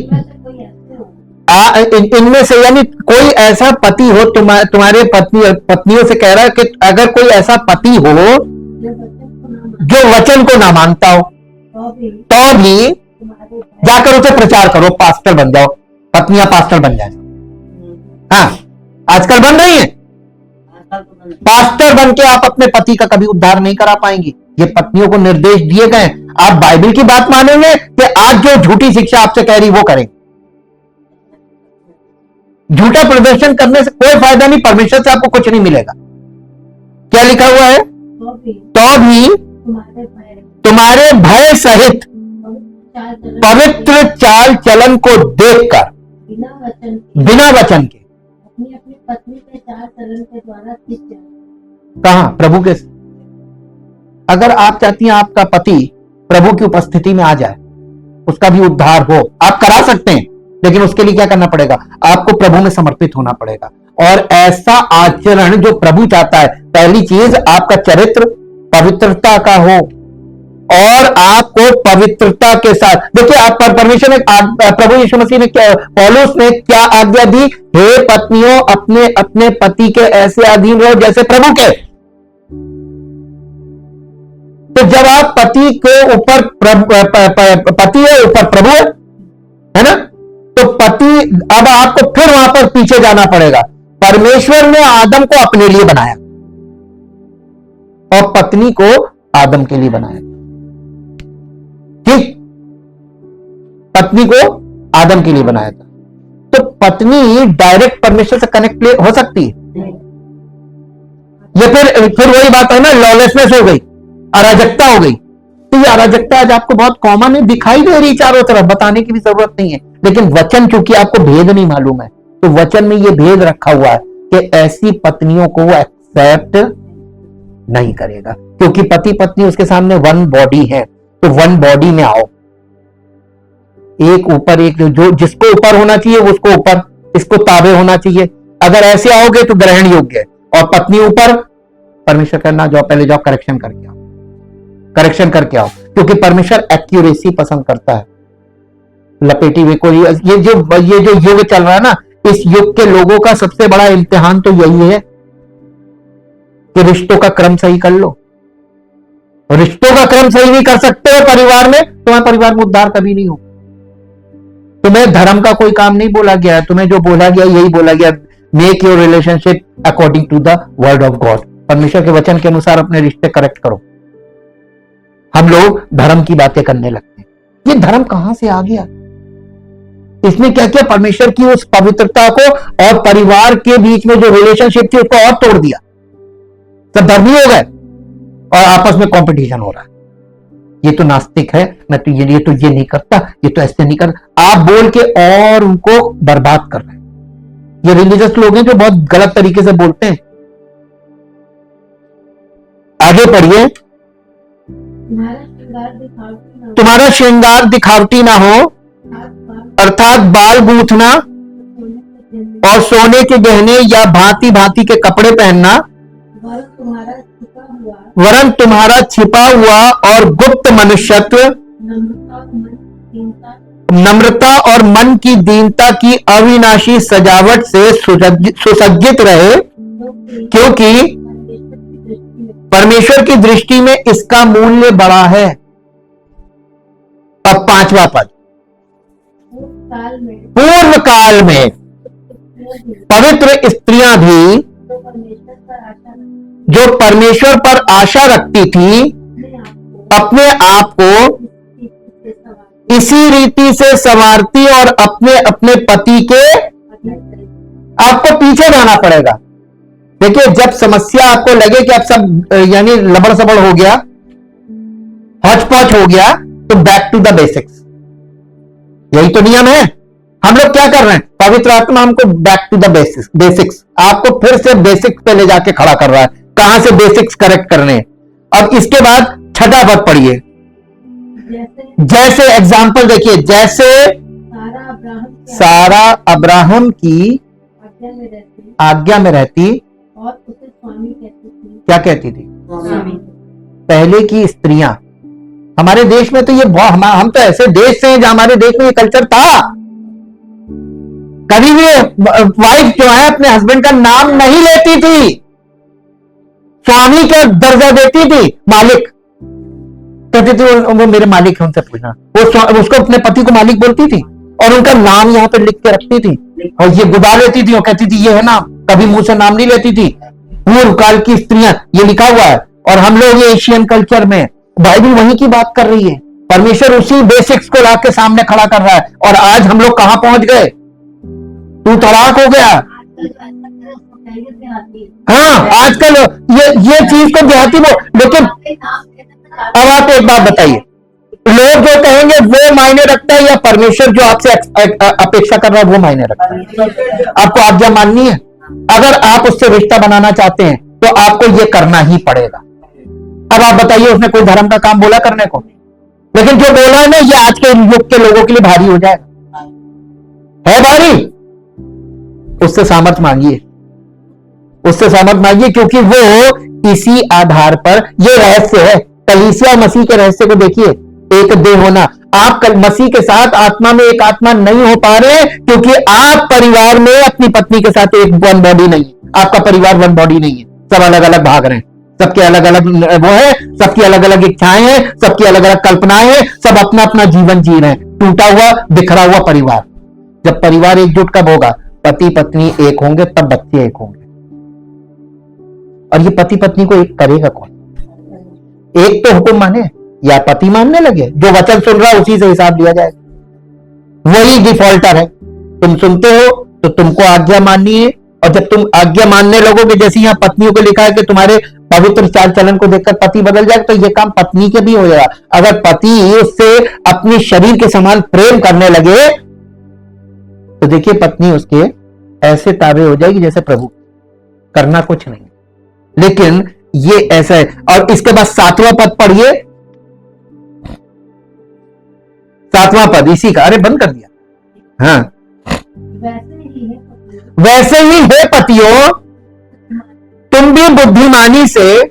इनमें से यानी कोई ऐसा पति हो, तुम्हारे पत्नियों से कह रहा है कि अगर कोई ऐसा पति हो जो वचन को ना मानता हो, तो भी जाकर उसे प्रचार करो, पास्टर बन जाओ, पत्नियां पास्टर बन जाए। हाँ, आजकल बन रही हैं। पास्टर बन के आप अपने पति का कभी उद्धार नहीं करा पाएंगी। ये पत्नियों को निर्देश दिए गए। आप बाइबल की बात मानेंगे कि आज जो झूठी शिक्षा आपसे कह रही वो करें। झूठा प्रदर्शन करने से कोई फायदा नहीं, परमेश्वर से आपको कुछ नहीं मिलेगा। क्या लिखा हुआ है? तो भी तुम्हारे भय सहित पवित्र चाल चलन को देखकर बिना वचन के अपनी पत्नी के चाल चलन के द्वारा कहां प्रभु के। अगर आप चाहती हैं आपका पति प्रभु की उपस्थिति में आ जाए, उसका भी उद्धार हो, आप करा सकते हैं, लेकिन उसके लिए क्या करना पड़ेगा? आपको प्रभु में समर्पित होना पड़ेगा। और ऐसा आचरण जो प्रभु चाहता है, पहली चीज आपका चरित्र पवित्रता का हो, और आपको पवित्रता के साथ देखिए, आप पर परमेश्वर ने, प्रभु यीशु मसीह ने क्या, पौलुस ने क्या आज्ञा दी? हे पत्नियों, अपने अपने पति के ऐसे अधीन रहो जैसे प्रभु के। तो जब आप पति के ऊपर पति है, ऊपर प्रभु है ना, तो पति, अब आपको फिर वहां पर पीछे जाना पड़ेगा। परमेश्वर ने आदम को अपने लिए बनाया और पत्नी को आदम के लिए बनाया। ठीक, पत्नी को आदम के लिए बनाया था। तो पत्नी डायरेक्ट परमेश्वर से कनेक्ट हो सकती है। ये फिर वही बात है ना, लॉलेसनेस हो गई, अराजकता हो गई। तो ये अराजकता आज आपको बहुत कॉमन है, दिखाई दे रही चारों तरफ, बताने की भी जरूरत नहीं है। लेकिन वचन, चूंकि आपको भेद नहीं मालूम है, तो वचन में ये भेद रखा हुआ है कि ऐसी पत्नियों को वो एक्सेप्ट नहीं करेगा, क्योंकि पति पत्नी उसके सामने वन बॉडी है। तो वन बॉडी में आओ, एक ऊपर एक, जो जिसको ऊपर होना चाहिए उसको ऊपर, इसको ताबे होना चाहिए। अगर ऐसे आओगे तो ग्रहण योग्य है। और पत्नी ऊपर, परमेश्वर करना, जाओ पहले जाओ करेक्शन करके आओ, करेक्शन करके आओ, क्योंकि परमेश्वर एक्यूरेसी पसंद करता है। लपेटी हुई कोई, ये जो युग चल रहा है ना, इस युग के लोगों का सबसे बड़ा इम्तिहान तो यही है कि रिश्तों का क्रम सही कर लो। रिश्तों का क्रम सही नहीं कर सकते हो परिवार में, तुम्हारे परिवार में उद्धार कभी नहीं हो। तुम्हें धर्म का कोई काम नहीं बोला गया है, तुम्हें जो बोला गया यही बोला गया, make your relationship according to the word of God. परमेश्वर के वचन के अनुसार अपने रिश्ते करेक्ट करो। हम लोग धर्म की बातें करने लगते हैं। ये धर्म कहां से आ गया? इसने क्या किया? परमेश्वर की उस पवित्रता को और परिवार के बीच में जो रिलेशनशिप थी उसको और तोड़ दिया। सब धर्मी हो गए और आपस में कंपटीशन हो रहा है। ये तो नास्तिक है, मैं तो ये तो ये नहीं करता, ये तो ऐसे नहीं करता, आप बोल के और उनको बर्बाद कर रहे हैं। ये रिलीजियस लोग हैं जो बहुत गलत तरीके से बोलते हैं। आगे पढ़िए। तुम्हारा श्रृंगार दिखावटी ना हो अर्थात बाल गूंथना और सोने के गहने या भांति भांति के कपड़े पहनना, वरन तुम्हारा छिपा हुआ और गुप्त मनुष्यत्व, नम्रता और मन की दीनता की अविनाशी सजावट से सुसज्जित रहे, क्योंकि परमेश्वर की दृष्टि में इसका मूल्य बड़ा है। अब 5वां पद, पूर्व काल में पवित्र स्त्रियां भी जो परमेश्वर पर आशा रखती थी, अपने आप को इसी रीति से संवारती और अपने अपने पति के, आपको पीछे जाना पड़ेगा। देखिए, जब समस्या आपको लगे कि अब सब यानी लबड़ सबड़ हो गया, हौच-पौच हो गया, तो बैक टू द बेसिक्स। यही तो नियम है। हम लोग क्या कर रहे हैं? पवित्र आत्मा हमको बैक टू द बेसिक्स, आपको फिर से बेसिक्स पे ले जाके खड़ा कर रहा है। कहां से बेसिक्स करेक्ट करने। अब इसके बाद 6वां पद पढ़िए। जैसे एग्जाम्पल देखिए, जैसे सारा अब्राहम की आज्ञा में रहती और उसे स्वामी कहती थी। क्या कहती थी? पहले की स्त्रियां। हमारे देश में तो ये हम तो ऐसे देश से हैं जहां हमारे देश में ये कल्चर था। कभी भी वाइफ जो है अपने हस्बैंड का नाम नहीं लेती थी, स्वामी का दर्जा देती थी। मालिक कहती थी, वो मेरे मालिक है, उनसे पूछना। वो उसको अपने पति को मालिक बोलती थी और उनका नाम यहां पे लिख के रखती थी और ये गुदा लेती थी और कहती थी ये है नाम। कभी मुंह से नाम नहीं लेती थी। पूर्व काल की स्त्रियां, ये लिखा हुआ है। और हम लोग ये एशियन कल्चर में, बाइबल वहीं की बात कर रही है। परमेश्वर उसी बेसिक्स को लाके सामने खड़ा कर रहा है। और आज हम लोग कहां पहुंच गए? तू तलाक हो गया। हाँ, आजकल ये चीज को देहाती वो। लेकिन अब आप एक बात बताइए, लोग जो कहेंगे वो मायने रखता है या परमेश्वर जो आपसे अपेक्षा कर रहा है वो मायने रखता है? आपको आज्ञा माननी है। अगर आप उससे रिश्ता बनाना चाहते हैं तो आपको ये करना ही पड़ेगा। अब आप बताइए, उसने कोई धर्म का काम बोला करने को? लेकिन जो बोला है ना, ये आज के युग के लोगों के लिए भारी हो जाएगा। है भारी? उससे सामर्थ मांगिए, उससे सामर्थ मांगिए, क्योंकि वो इसी आधार पर, ये रहस्य है। कलीसिया मसीह के रहस्य को देखिए, एक देह होना। आप कल मसीह के साथ आत्मा में एक आत्मा नहीं हो पा रहे क्योंकि आप परिवार में अपनी पत्नी के साथ एक वन बॉडी नहीं है। आपका परिवार वन बॉडी नहीं है, सब अलग अलग भाग रहे हैं। सबके अलग अलग वो है, सबकी अलग अलग इच्छाएं हैं, सबकी अलग अलग कल्पनाएं हैं, सब अपना अपना जीवन जी रहे हैं। टूटा हुआ बिखरा हुआ परिवार। जब परिवार एकजुट कब होगा? पति पत्नी एक होंगे, तब बच्चे एक होंगे। और ये पति पत्नी को एक करेगा कौन? एक तो हुक्म माने या पति मानने लगे। जो वचन सुन रहा है उसी से हिसाब लिया जाएगा। वही डिफॉल्टर है। तुम सुनते हो तो तुमको आज्ञा माननी है। और जब तुम आज्ञा मानने लगोगे, जैसे यहां पत्नियों को लिखा है कि तुम्हारे पवित्र चाल चलन को देखकर पति बदल जाएगा, तो यह काम पत्नी के भी हो जाएगा। अगर पति उससे अपने शरीर के समान प्रेम करने लगे तो देखिए पत्नी उसके ऐसे ताबे हो जाएगी जैसे प्रभु। करना कुछ नहीं, लेकिन ये ऐसा है। और इसके बाद 7वां पद पढ़िए। 7वां पद इसी का, अरे बंद कर दिया। हाँ, वैसे ही है पतियों, तुम भी बुद्धिमानी से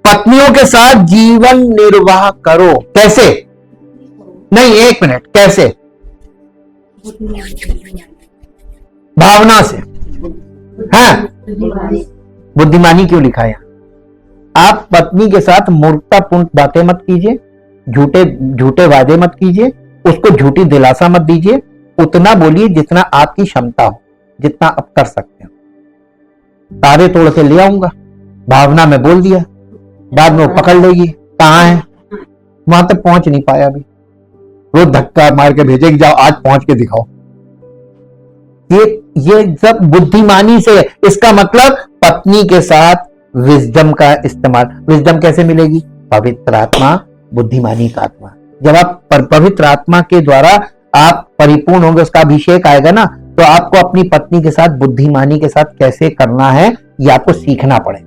पत्नियों के साथ जीवन निर्वाह करो। कैसे? नहीं, एक मिनट, कैसे? भावना से। हाँ, बुद्धिमानी क्यों लिखा है? आप पत्नी के साथ मूर्खतापूर्ण बातें मत कीजिए, झूठे वादे मत कीजिए, उसको झूठी दिलासा मत दीजिए। उतना बोलिए जितना आपकी क्षमता हो, जितना आप कर सकते हो। तारे तोड़ के ले आऊंगा, भावना में बोल दिया, बाद में वो पकड़ लेगी। कहां है? वहां तक पहुंच नहीं पाया अभी। वो धक्का मार के भेजेगी, जाओ आज पहुंच के दिखाओ। ये सब बुद्धिमानी से। इसका मतलब पत्नी के साथ विजडम का इस्तेमाल। विजडम कैसे मिलेगी? पवित्र आत्मा, बुद्धिमानी का आत्मा। जब आप पवित्र आत्मा के द्वारा आप परिपूर्ण होंगे, उसका अभिषेक आएगा ना, तो आपको अपनी पत्नी के साथ बुद्धिमानी के साथ कैसे करना है ये आपको सीखना पड़ेगा।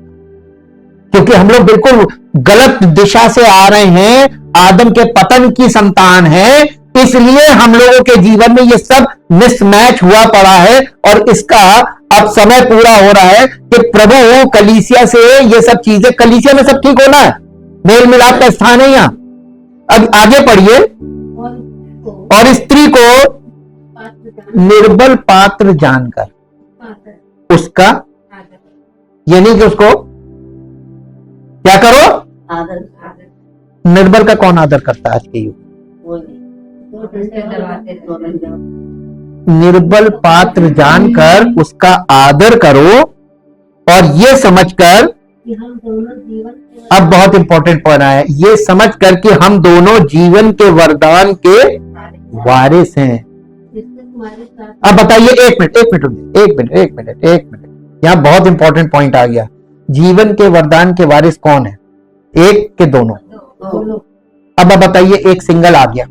क्योंकि हम लोग बिल्कुल गलत दिशा से आ रहे हैं। आदम के पतन की संतान है। इसलिए हम लोगों के जीवन में ये सब मिसमैच हुआ पड़ा है और इसका अब समय पूरा हो रहा है कि प्रभु कलीसिया से ये सब चीजें, कलीसिया में सब ठीक होना है, मेल मिलाप का स्थान है यहां। अब आगे पढ़िए। और स्त्री को निर्बल पात्र जानकर उसका, यानी कि उसको क्या करो, आदर। निर्बल का कौन आदर करता है आज के युग? निर्बल पात्र जानकर उसका आदर करो और ये समझकर, कि हम दोनों जीवन के अब बहुत इंपॉर्टेंट पॉइंट है, ये समझकर कि हम दोनों जीवन के वरदान के वारिस हैं। जिससे तुम्हारे साथ अब बताइए, एक मिनट, यहां बहुत इंपॉर्टेंट पॉइंट आ गया। जीवन के वरदान के वारिस कौन है? एक के दोनों? दोनों। अब बताइए, एक सिंगल आ गया,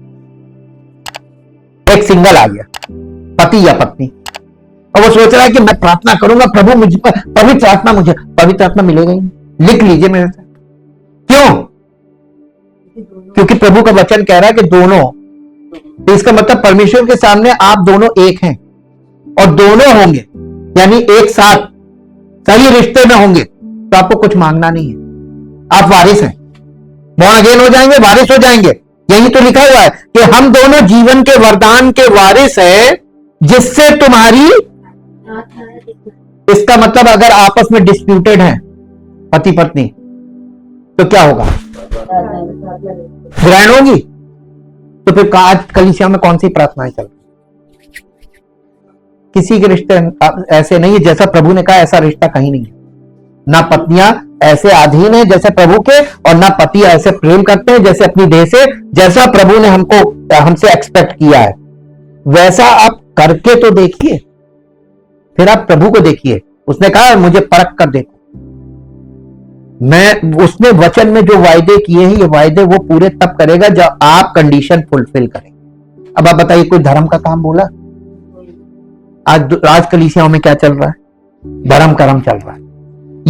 पति या पत्नी, और वो सोच रहा है कि मैं प्रार्थना करूंगा प्रभु मुझ पर पवित्र आत्मा, मुझे पवित्र आत्मा मिलेगा ही नहीं। लिख लीजिए मेरे से। क्यों? क्योंकि प्रभु का वचन कह रहा है कि दोनों, तो इसका मतलब परमेश्वर के सामने आप दोनों एक हैं और दोनों होंगे, यानी एक साथ सही रिश्ते में होंगे, तो आपको कुछ मांगना नहीं है, आप वारिस हैं, बॉर्न अगेन हो जाएंगे, वारिस हो जाएंगे। यही तो लिखा हुआ है कि हम दोनों जीवन के वरदान के वारिस हैं जिससे तुम्हारी, इसका मतलब अगर आपस में डिस्प्यूटेड हैं पति पत्नी तो क्या होगा? ग्रहण होगी। तो फिर आज कलीसिया में कौन सी प्रार्थनाएं चल रही? किसी के रिश्ते ऐसे नहीं है, जैसा प्रभु ने कहा ऐसा रिश्ता कहीं नहीं है। ना पत्नियां ऐसे अधीन है जैसे प्रभु के, और ना पति ऐसे प्रेम करते हैं जैसे अपनी देह से, जैसा प्रभु ने हमसे एक्सपेक्ट किया है वैसा आप करके तो देखिए, फिर आप प्रभु को देखिए। उसने कहा मुझे परख कर देखो, उसने वचन में जो वायदे किए हैं ये वायदे वो पूरे तब करेगा जब आप कंडीशन फुलफिल करेंगे। अब आप बताइए, कोई धर्म का काम बोला? आज कलीसियाओं में क्या चल रहा है? धर्म कर्म चल रहा है।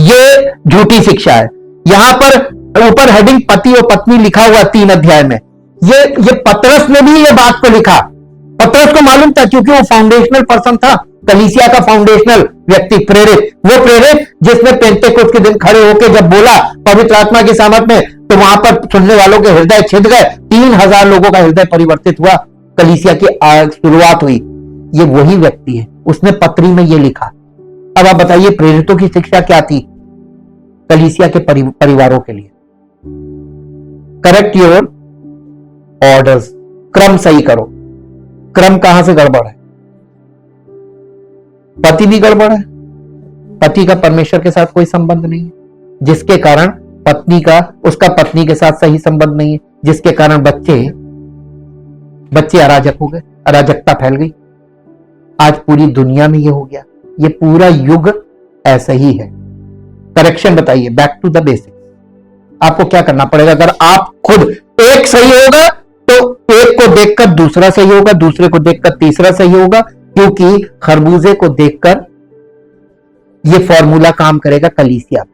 ये झूठी शिक्षा है। यहां पर ऊपर हेडिंग पति और पत्नी लिखा हुआ 3 अध्याय में, ये पतरस ने भी ये बात को लिखा। पतरस को मालूम था क्योंकि वो फाउंडेशनल पर्सन था, कलीसिया का फाउंडेशनल व्यक्ति, प्रेरित, वो प्रेरित जिसने पेंतेकोस्त के दिन खड़े होकर जब बोला पवित्र आत्मा की सामर्थ में, तो वहां पर सुनने वालों के हृदय छिद गए, 3000 लोगों का हृदय परिवर्तित हुआ, कलीसिया की शुरुआत हुई। ये वही व्यक्ति है, उसने पत्री में ये लिखा। अब आप बताइए, प्रेरितों की शिक्षा क्या थी कलीसिया के परिवारों के लिए? करेक्ट योर ऑर्डर्स, क्रम सही करो। क्रम कहां से गड़बड़ है? पति भी गड़बड़ है, पति का परमेश्वर के साथ कोई संबंध नहीं है, जिसके कारण उसका पत्नी के साथ सही संबंध नहीं है, जिसके कारण बच्चे अराजक हो गए, अराजकता फैल गई। आज पूरी दुनिया में ये हो गया, ये पूरा युग ऐसा ही है। करेक्शन बताइए, बैक टू द बेसिक्स। आपको क्या करना पड़ेगा? अगर आप खुद एक सही होगा तो एक को देखकर दूसरा सही होगा, दूसरे को देखकर तीसरा सही होगा, क्योंकि खरबूजे को देखकर ये फॉर्मूला काम करेगा कलीसिया,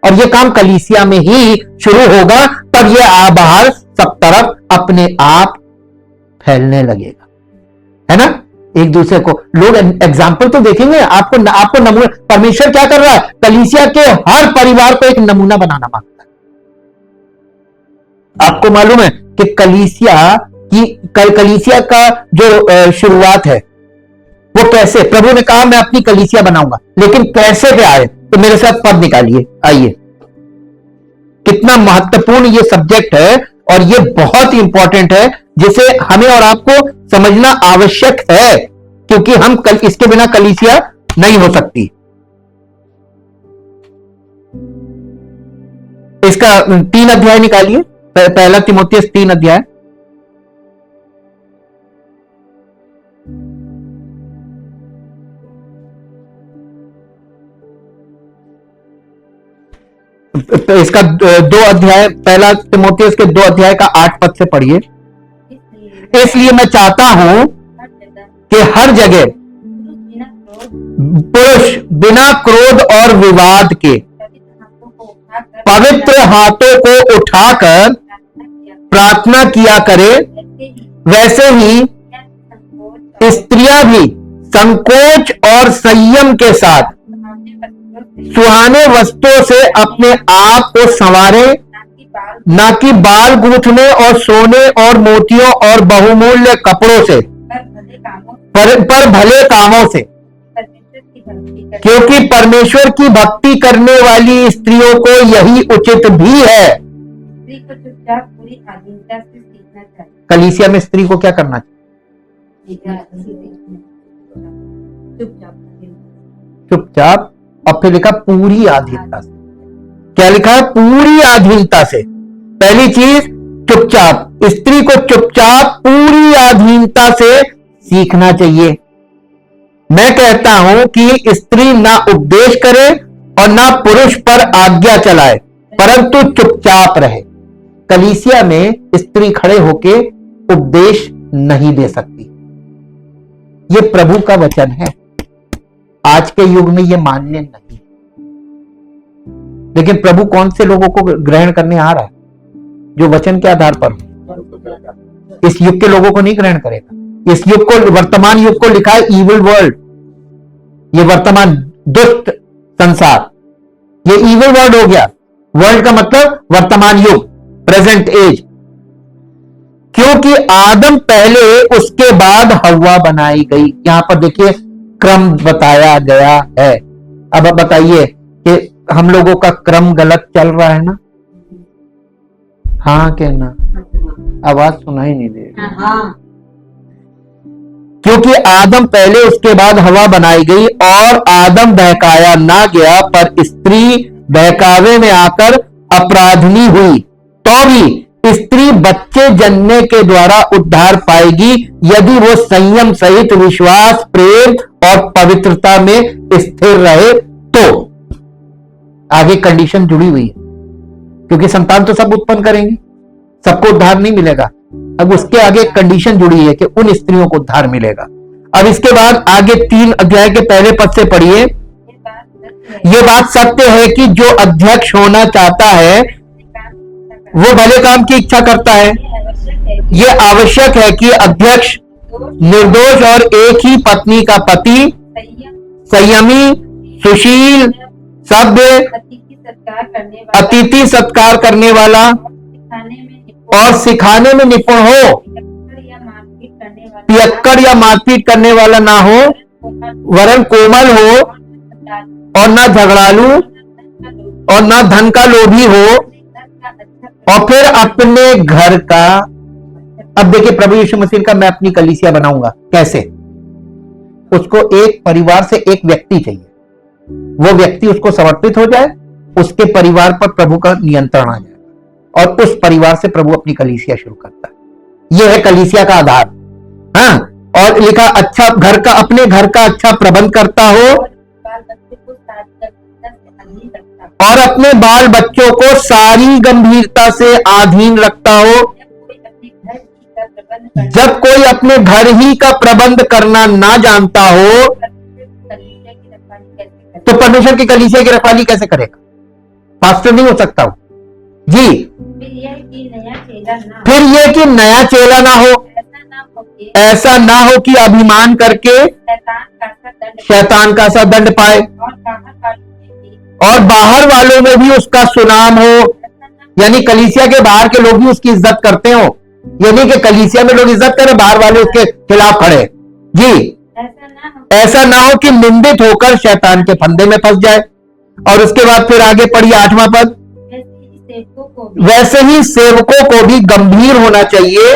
और ये काम कलीसिया में ही शुरू होगा, तब ये बाहर सब तरफ अपने आप फैलने लगेगा, है ना? एक दूसरे को लोग एग्जाम्पल तो देखेंगे, आपको नमूना। परमेश्वर क्या कर रहा है? कलीसिया के हर परिवार को एक नमूना बनाना मांगता है। आपको मालूम है कि कलीसिया का जो शुरुआत है वो कैसे, प्रभु ने कहा मैं अपनी कलीसिया बनाऊंगा, लेकिन कैसे पे आए? तो मेरे साथ पद निकालिए, आइए। कितना महत्वपूर्ण ये सब्जेक्ट है और ये बहुत इंपॉर्टेंट है, जिसे हमें और आपको समझना आवश्यक है, क्योंकि हम इसके बिना कलीसिया नहीं हो सकती। इसका 3 अध्याय निकालिए, पहला तीमुथियुस 3 अध्याय। तो इसका 2 अध्याय, पहला तीमुथियुस के 2 अध्याय का 8 पद से पढ़िए। इसलिए मैं चाहता हूं कि हर जगह पुरुष बिना क्रोध और विवाद के पवित्र हाथों को उठाकर प्रार्थना किया करे, वैसे ही स्त्रियां भी संकोच और संयम के साथ सुहाने वस्त्रों से अपने आप को संवारें, ना कि बाल गूंथने और सोने और मोतियों और बहुमूल्य कपड़ों से, पर भले कामों से, क्योंकि परमेश्वर की भक्ति करने वाली स्त्रियों को यही उचित भी है। स्त्री को चुपचाप पूरी आधीनता से सीखना चाहिए। कलीसिया में स्त्री को क्या करना चाहिए? चुपचाप। और फिर लिखा पूरी आधीनता से। क्या लिखा है? पूरी आधीनता से। पहली चीज चुपचाप, स्त्री को चुपचाप पूरी आधीनता से सीखना चाहिए। मैं कहता हूं कि स्त्री ना उपदेश करे और ना पुरुष पर आज्ञा चलाए, परंतु चुपचाप रहे। कलीसिया में स्त्री खड़े होके उपदेश नहीं दे सकती। ये प्रभु का वचन है। आज के युग में ये मान्य नहीं। लेकिन प्रभु कौन से लोगों को ग्रहण करने आ रहा है? जो वचन के आधार पर हो। इस युग के लोगों को नहीं ग्रहण करेगा। इस युग को, वर्तमान युग को लिखा है इविल वर्ल्ड। ये वर्तमान दुष्ट संसार, ये इविल वर्ल्ड हो गया। वर्ल्ड का मतलब वर्तमान युग, प्रेजेंट एज। क्योंकि आदम पहले, उसके बाद हव्वा बनाई गई। यहां पर देखिए क्रम बताया गया है। अब बताइए कि हम लोगों का क्रम गलत चल रहा है ना? हाँ के ना? आवाज सुनाई नहीं दे रही। हाँ। क्योंकि आदम पहले, उसके बाद हवा बनाई गई, और आदम बहकाया ना गया, पर स्त्री बहकावे में आकर अपराधनी हुई। तो भी स्त्री बच्चे जनने के द्वारा उद्धार पाएगी, यदि वो संयम सहित विश्वास, प्रेम और पवित्रता में स्थिर रहे तो। आगे कंडीशन जुड़ी हुई है, क्योंकि संतान तो सब उत्पन्न करेंगे, सबको उद्धार नहीं मिलेगा। अब उसके आगे कंडीशन जुड़ी है कि उन स्त्रियों को उद्धार मिलेगा। अब इसके बाद आगे 3 अध्याय के पहले पद से पढ़िए। ये बात सत्य है कि जो अध्यक्ष होना चाहता है वो भले काम की इच्छा करता है। ये आवश्यक है कि अध्यक्ष निर्दोष और एक ही पत्नी का पति, संयमी, सुशील, सभ्य, अतिथि सत्कार करने वाला और सिखाने में निपुण हो, पियक्कड़ या मारपीट करने वाला ना हो, वरन कोमल हो और ना झगड़ालू और ना धन का लोभी हो, और फिर अपने घर का। अब देखिए प्रभु यीशु मसीह का मैं अपनी कलीसिया बनाऊंगा कैसे? उसको एक परिवार से एक व्यक्ति चाहिए, वो व्यक्ति उसको समर्पित हो जाए, उसके परिवार पर प्रभु का नियंत्रण आ जाए, और उस परिवार से प्रभु अपनी कलीसिया शुरू करता है। यह है कलीसिया का आधार। हाँ, और लिखा अच्छा घर का, अपने घर का अच्छा प्रबंध करता हो और अपने बाल बच्चों को सारी गंभीरता से अधीन रखता हो। जब कोई अपने घर ही का प्रबंध करना ना जानता हो तो परमेश्वर की कलीसिया की रखवाली कैसे करेगा? पास्टर नहीं हो सकता हो जी। फिर यह कि नया चेला ना हो, ऐसा ना हो कि अभिमान करके शैतान का सा दंड पाए, और बाहर वालों में भी उसका सुनाम हो, यानी कलीसिया के बाहर के लोग भी उसकी इज्जत करते हो। यानी कि कलीसिया में लोग इज्जत करें, बाहर वाले उसके खिलाफ खड़े जी। ऐसा ना हो कि निंदित होकर शैतान के फंदे में फंस जाए। और उसके बाद फिर आगे पढ़िए 8वां पद। वैसे ही सेवकों को भी गंभीर होना चाहिए,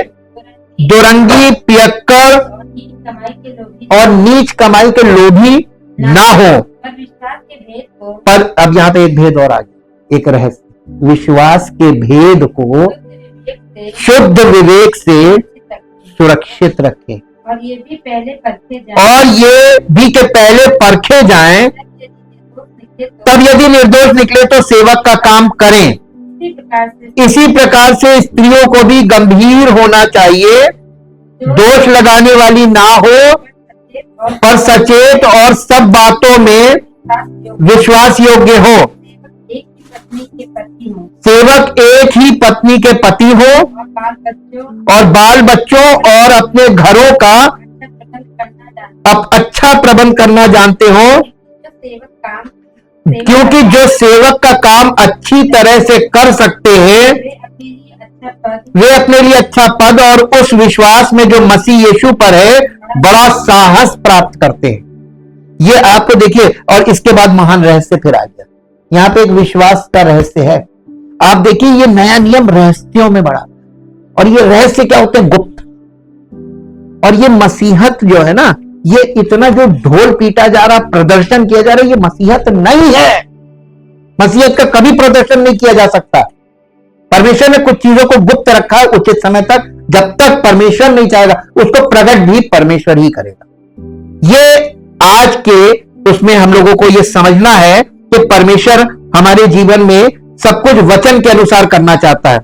दुरंगी, पियक्कड़ और नीच कमाई के लोभी ना हो। पर अब यहां पे एक भेद और आ गया, एक रहस्य। विश्वास के भेद को शुद्ध विवेक से सुरक्षित रखें, और ये भी पहले परखे जाएं, तब यदि निर्दोष निकले तो सेवक का काम करें। इसी प्रकार से स्त्रियों को भी गंभीर होना चाहिए, दोष लगाने वाली ना हो, पर सचेत और सब बातों में विश्वास योग्य हो। सेवक एक ही पत्नी के पति हो और बाल बच्चों और अपने घरों का अच्छा प्रबंध करना जानते हो, क्योंकि जो सेवक का काम अच्छी तरह से कर सकते हैं वे अपने लिए अच्छा पद और उस विश्वास में जो मसीह यीशु पर है बड़ा साहस प्राप्त करते हैं। ये आपको देखिए, और इसके बाद महान रहस्य फिर आ गया। यहां पे एक विश्वास का रहस्य है। आप देखिए, ये नया नियम रहस्यों में बड़ा, और ये रहस्य क्या होते हैं? गुप्त। और ये मसीहत जो है ना, ये इतना जो ढोल पीटा जा रहा, प्रदर्शन किया जा रहा है, ये मसीहत नहीं है। मसीहत का कभी प्रदर्शन नहीं किया जा सकता। परमेश्वर ने कुछ चीजों को गुप्त रखा है उचित समय तक, जब तक परमेश्वर नहीं चाहेगा उसको प्रकट भी परमेश्वर ही करेगा। ये आज के उसमें हम लोगों को ये समझना है कि परमेश्वर हमारे जीवन में सब कुछ वचन के अनुसार करना चाहता है,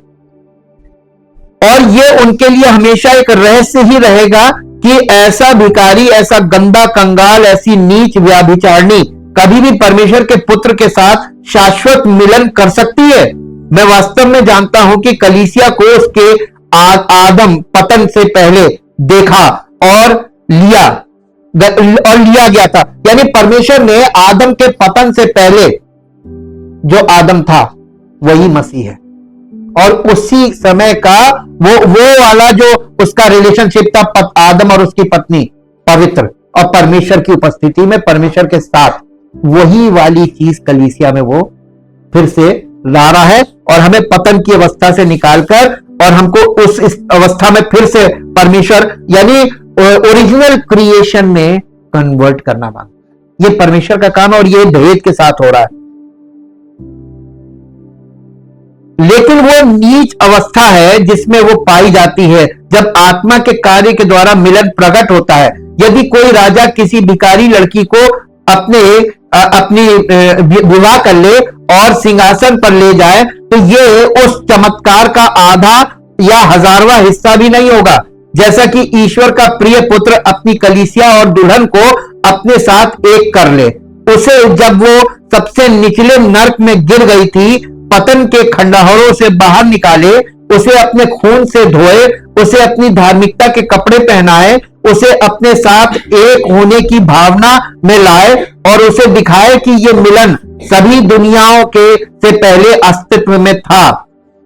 और ये उनके लिए हमेशा एक रहस्य ही रहेगा कि ऐसा भिखारी, ऐसा गंदा कंगाल, ऐसी नीच व्याभिचारणी कभी भी परमेश्वर के पुत्र के साथ शाश्वत मिलन कर सकती है। मैं वास्तव में जानता हूं कि कलीसिया को उसके आदम पतन से पहले देखा और लिया गया था। यानी परमेश्वर ने आदम के पतन से पहले जो आदम था वही मसीह है, और उसी समय का वो वाला जो उसका रिलेशनशिप था आदम और उसकी पत्नी, पवित्र और परमेश्वर की उपस्थिति में परमेश्वर के साथ, वही वाली चीज कलीसिया में वो फिर से ला रहा है, और हमें पतन की अवस्था से निकालकर और हमको उस इस अवस्था में फिर से परमेश्वर यानी ओरिजिनल क्रिएशन में कन्वर्ट करना मांगता है। ये परमेश्वर का काम है, और ये भेद के साथ हो रहा है। लेकिन वो नीच अवस्था है जिसमें वो पाई जाती है जब आत्मा के कार्य के द्वारा मिलन प्रकट होता है। यदि कोई राजा किसी भिखारी लड़की को अपनी विवाह कर ले और सिंहासन पर ले जाए, तो ये उस चमत्कार का आधा या 1000वां हिस्सा भी नहीं होगा। जैसा कि ईश्वर का प्रिय पुत्र अपनी कलीसिया और दुल्हन को अपने साथ एक कर ले। उसे जब वो सबसे निचले नर्क में गिर गई थी, पतन के खंडहरों से बाहर निकाले, उसे अपने खून से धोए, उसे अपनी धार्मिकता के कपड़े पहनाए, उसे अपने साथ एक होने की भावना में लाए, और उसे दिखाए कि ये मिलन सभी दुनियाओं के से पहले अस्तित्व में था।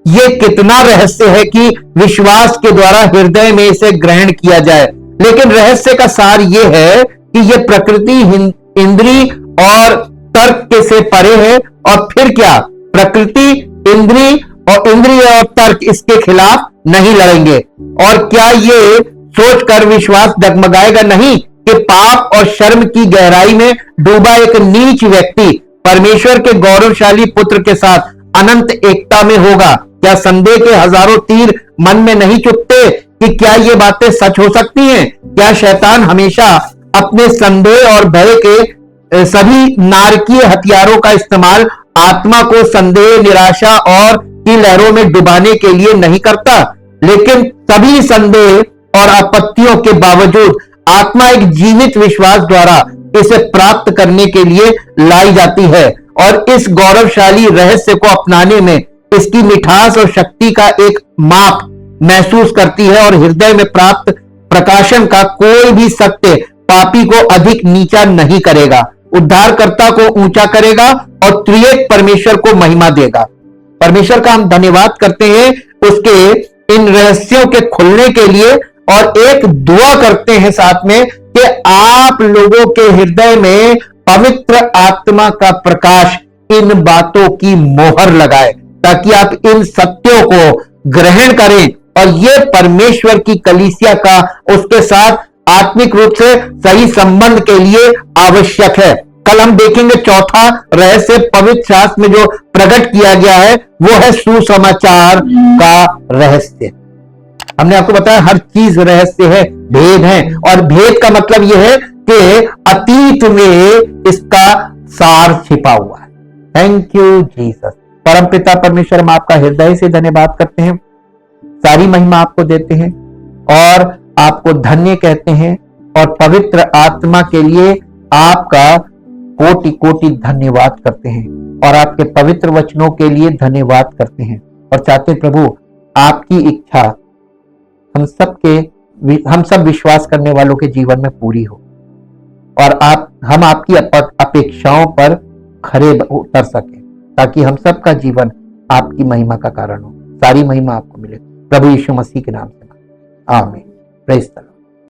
ये कितना रहस्य है कि विश्वास के द्वारा हृदय में इसे ग्रहण किया जाए। लेकिन रहस्य का सार यह है कि यह प्रकृति, इंद्री और तर्क से परे है। और फिर क्या? प्रकृति, इंद्रिय और तर्क इसके खिलाफ नहीं लड़ेंगे। और क्या ये सोचकर विश्वास डगमगाएगा नहीं कि पाप और शर्म की गहराई में डूबा एक नीच व्यक्ति परमेश्वर के गौरवशाली पुत्र के साथ अनंत एकता में होगा? क्या संदेह के हजारों तीर मन में नहीं चुभते कि क्या ये बातें सच हो सकती हैं? क्या शैतान हमेशा अपने संदेह और भय के सभी नारकीय हथियारों का इस्तेमाल आत्मा को संदेह, निराशा और की लहरों में डुबाने के लिए नहीं करता? लेकिन सभी संदेह और आपत्तियों के बावजूद आत्मा एक जीवित विश्वास द्वारा इसे प्राप्त करने के लिए लाई जाती है, और इस गौरवशाली रहस्य को अपनाने में इसकी मिठास और शक्ति का एक माप महसूस करती है, और हृदय में प्राप्त प्रकाशन का कोई भी सत्य पापी को अधिक नीचा नहीं करेगा, उद्धारकर्ता को ऊंचा करेगा और त्रिएक परमेश्वर को महिमा देगा। परमेश्वर का हम धन्यवाद करते हैं उसके इन रहस्यों के खुलने के लिए, और एक दुआ करते हैं साथ में कि आप लोगों के हृदय में पवित्र आत्मा का प्रकाश इन बातों की मोहर लगाए, ताकि आप इन सत्यों को ग्रहण करें, और ये परमेश्वर की कलीसिया का उसके साथ आत्मिक रूप से सही संबंध के लिए आवश्यक है। कल हम देखेंगे चौथा रहस्य पवित्र शास्त्र में जो प्रकट किया गया है वो है सुसमाचार का रहस्य। हमने आपको बताया हर चीज रहस्य है, भेद है, और भेद का मतलब यह है कि अतीत में इसका सार छिपा हुआ है। Thank you Jesus. परमपिता परमेश्वर, हम आपका हृदय से धन्यवाद करते हैं, सारी महिमा आपको देते हैं और आपको धन्य कहते हैं, और पवित्र आत्मा के लिए आपका कोटि कोटि धन्यवाद करते हैं। और आपके पवित्र वचनों के लिए धन्यवाद करते हैं और चाहते प्रभु आपकी इच्छा हम सब विश्वास करने वालों के जीवन में पूरी हो और हम आपकी अपेक्षाओं पर खरे उतर सके ताकि हम सब का जीवन आपकी महिमा का कारण हो। सारी महिमा आपको मिले प्रभु यीशु मसीह के नाम से। आमीन। Praise the Lord.